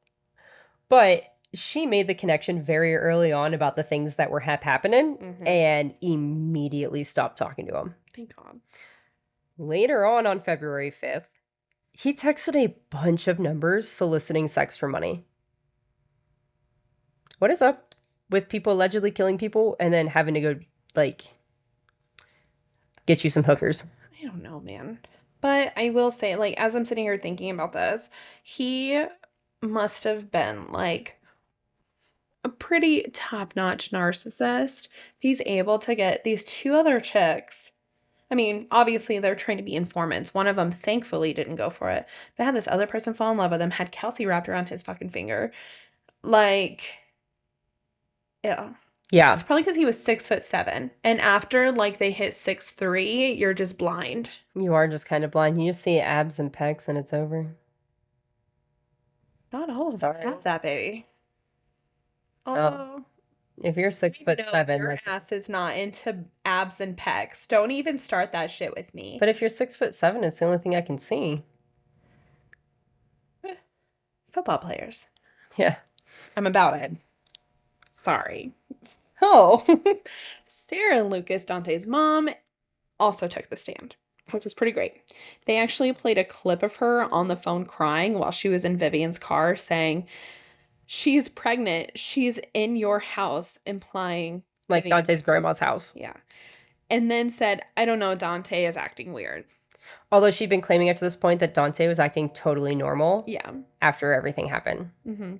But she made the connection very early on about the things that were happening and immediately stopped talking to him. Thank God. Later on February 5th, he texted a bunch of numbers soliciting sex for money. What is up with people allegedly killing people and then having to go, like, get you some hookers? I don't know, man. But I will say, like, as I'm sitting here thinking about this, he must have been like a pretty top-notch narcissist. If he's able to get these two other chicks. I mean, obviously they're trying to be informants. One of them thankfully didn't go for it. But had this other person fall in love with him, had Kelsie wrapped around his fucking finger. Like, yeah. Yeah. It's probably because he was 6'7". And after like they hit 6'3", you're just blind. You are just kind of blind. You just see abs and pecs and it's over. Not all of them have that, baby. Although, if you're 6'7", your ass is not into abs and pecs. Don't even start that shit with me. But if you're 6'7", it's the only thing I can see. Football players. Yeah. I'm about it. Sorry. Oh, Sarah Lucas, Dante's mom, also took the stand, which was pretty great. They actually played a clip of her on the phone crying while she was in Vivian's car saying, "She's pregnant. She's in your house," implying like Vivian's Dante's grandma's house. Yeah. And then said, "I don't know, Dante is acting weird." Although she'd been claiming up to this point that Dante was acting totally normal. Yeah. After everything happened. Mm-hmm.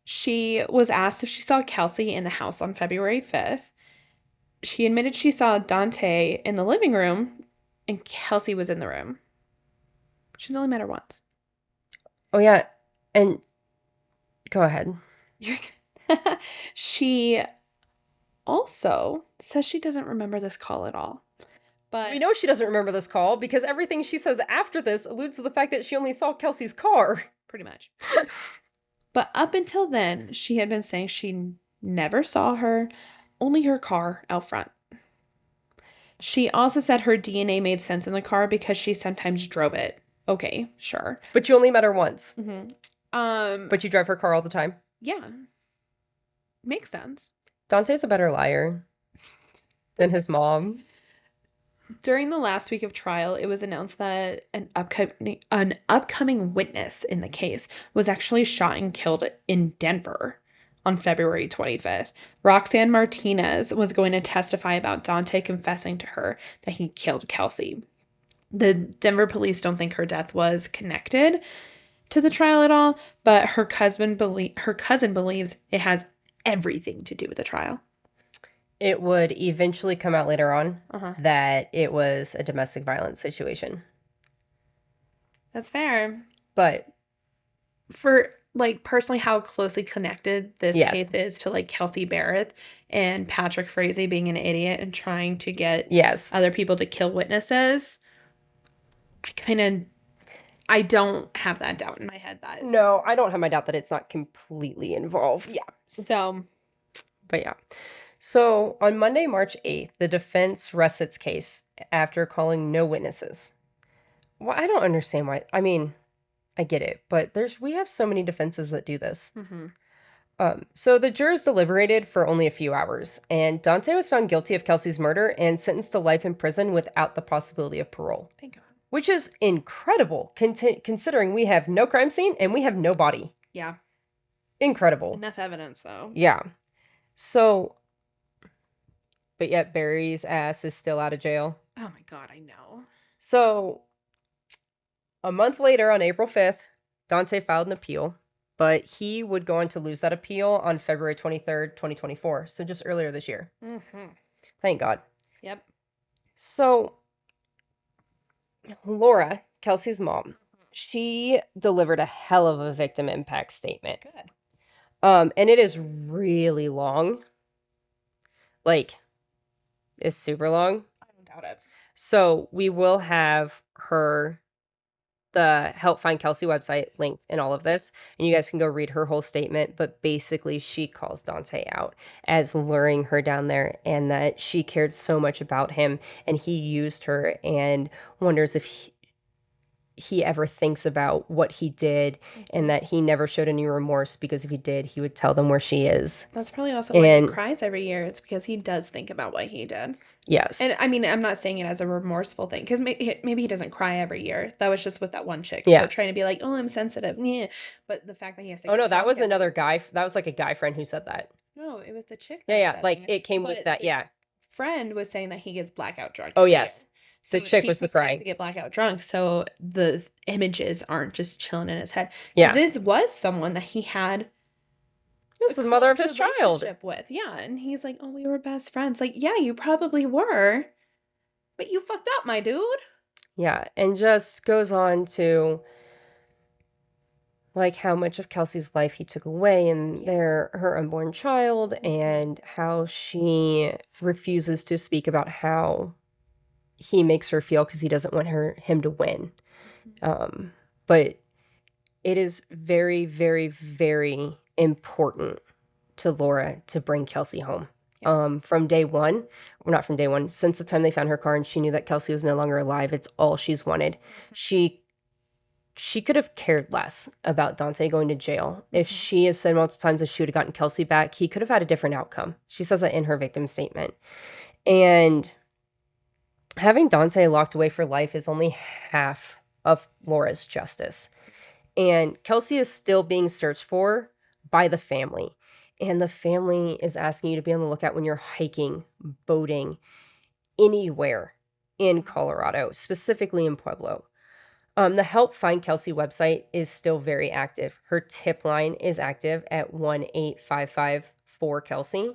She was asked if she saw Kelsie in the house on February 5th. She admitted she saw Dante in the living room and Kelsie was in the room. She's only met her once. Oh, yeah. And go ahead. She also says she doesn't remember this call at all. But we know she doesn't remember this call because everything she says after this alludes to the fact that she only saw Kelsey's car. Pretty much. But up until then, she had been saying she never saw her, only her car out front. She also said her DNA made sense in the car because she sometimes drove it. Okay, sure. But you only met her once. Mm-hmm. But you drive her car all the time? Yeah. Makes sense. Dante's a better liar than his mom. During the last week of trial, it was announced that an upcoming witness in the case was actually shot and killed in Denver on February 25th. Roxanne Martinez was going to testify about Dante confessing to her that he killed Kelsie. The Denver police don't think her death was connected to the trial at all, but her cousin believes it has everything to do with the trial. It would eventually come out later on Uh-huh. that it was a domestic violence situation. That's fair. But For like personally how closely connected this yes, case is to like Kelsey Barrett and Patrick Frazee being an idiot and trying to get yes. other people to kill witnesses, I don't have that doubt in my head that No, I don't have my doubt that it's not completely involved. yeah. So But yeah. So on Monday, March 8th, the defense rests its case after calling no witnesses. Well, I don't understand why. I mean, I get it, but we have so many defenses that do this. mhm. So the jurors deliberated for only a few hours, and Dante was found guilty of Kelsey's murder and sentenced to life in prison without the possibility of parole, Thank God. which is incredible considering we have no crime scene and we have no body. Yeah. Incredible. Enough evidence though. Yeah. So, but yet Barry's ass is still out of jail. Oh my God, I know. So, a month later, on April 5th, Dante filed an appeal, but he would go on to lose that appeal on February 23rd, 2024. So, just earlier this year. Mhm. Thank God. Yep. So, Laura, Kelsey's mom, she delivered a hell of a victim impact statement. Good. And it is really long. Like, it's super long. I don't doubt it. So, we will have the Help Find Kelsie website linked in all of this, and you guys can go read her whole statement. But basically, she calls Dante out as luring her down there and that she cared so much about him and he used her, and wonders if he ever thinks about what he did, and that he never showed any remorse, because if he did, he would tell them where she is. That's probably also why he And cries every year. It's because he does think about what he did. yes. And I mean, I'm not saying it as a remorseful thing because maybe he doesn't cry every year. That was just with that one chick. Yeah. So trying to be like, oh, I'm sensitive. Yeah. But the fact that he has to Oh get no, that drunk was every another year. guy. That was like a guy friend who said that. No, it was the chick Yeah, that yeah. said Like that. it came with But that. the Yeah. friend was saying that he gets blackout drunk Oh every year. yes. So The chick he was the took time to crying. get blackout drunk, so the images aren't just chilling in his head. Yeah. This was someone that he had This a is the mother of close his child. relationship with. Yeah, and he's like, "Oh, we were best friends." Like, yeah, you probably were, but you fucked up, my dude. Yeah, and just goes on to like how much of Kelsey's life he took away, and her unborn child, and how she refuses to speak about how he makes her feel because he doesn't want him to win. But it is very, very, very important to Laura to bring Kelsie home. From day one, well, not from day one, since the time they found her car and she knew that Kelsie was no longer alive, it's all she's wanted. She could have cared less about Dante going to jail. If she has said multiple times that she would have gotten Kelsie back, he could have had a different outcome. She says that in her victim statement. And having Dante locked away for life is only half of Laura's justice. And Kelsie is still being searched for by the family. And the family is asking you to be on the lookout when you're hiking, boating, anywhere in Colorado, specifically in Pueblo. The Help Find Kelsie website is still very active. Her tip line is active at 1-855-4-Kelsie.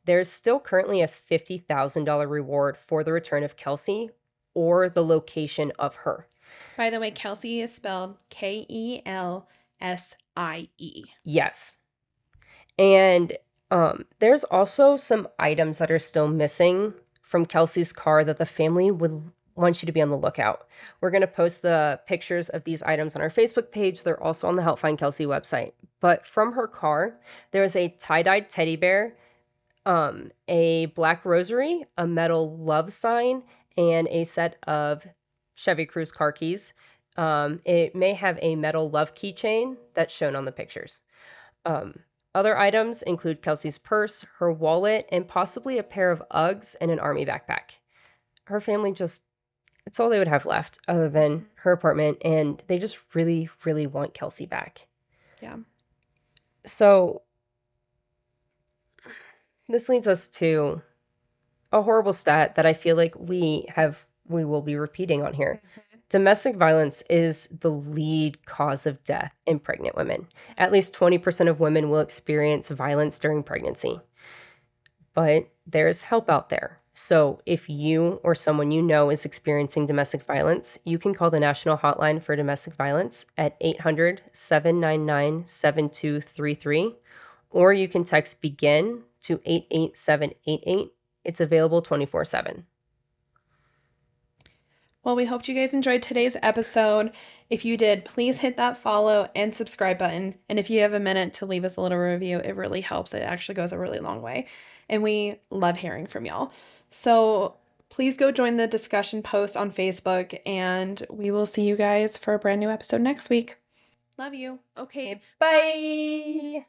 There's still currently a $50,000 reward for the return of Kelsie or the location of her. By the way, Kelsie is spelled Kelsie. Yes. And there's also some items that are still missing from Kelsie's car that the family would want you to be on the lookout. We're going to post the pictures of these items on our Facebook page. They're also on the Help Find Kelsie website. But from her car, there's a tie-dyed teddy bear, a black rosary, a metal love sign, and a set of Chevy Cruze car keys. It may have a metal love keychain that's shown on the pictures. Other items include Kelsey's purse, her wallet, and possibly a pair of Uggs and an army backpack. Her family just, it's all they would have left other than her apartment, and they just really, really want Kelsie back. Yeah. So this leads us to a horrible stat that I feel like we will be repeating on here. Domestic violence is the lead cause of death in pregnant women. At least 20% of women will experience violence during pregnancy. But there's help out there. So if you or someone you know is experiencing domestic violence, you can call the National Hotline for Domestic Violence at 800-799-7233, or you can text BEGIN to 88788. It's available 24/7. Well, we hoped you guys enjoyed today's episode. If you did, please hit that follow and subscribe button. And if you have a minute to leave us a little review, it really helps. It actually goes a really long way. And we love hearing from y'all. So please go join the discussion post on Facebook, and we will see you guys for a brand new episode next week. Love you. Okay, Bye.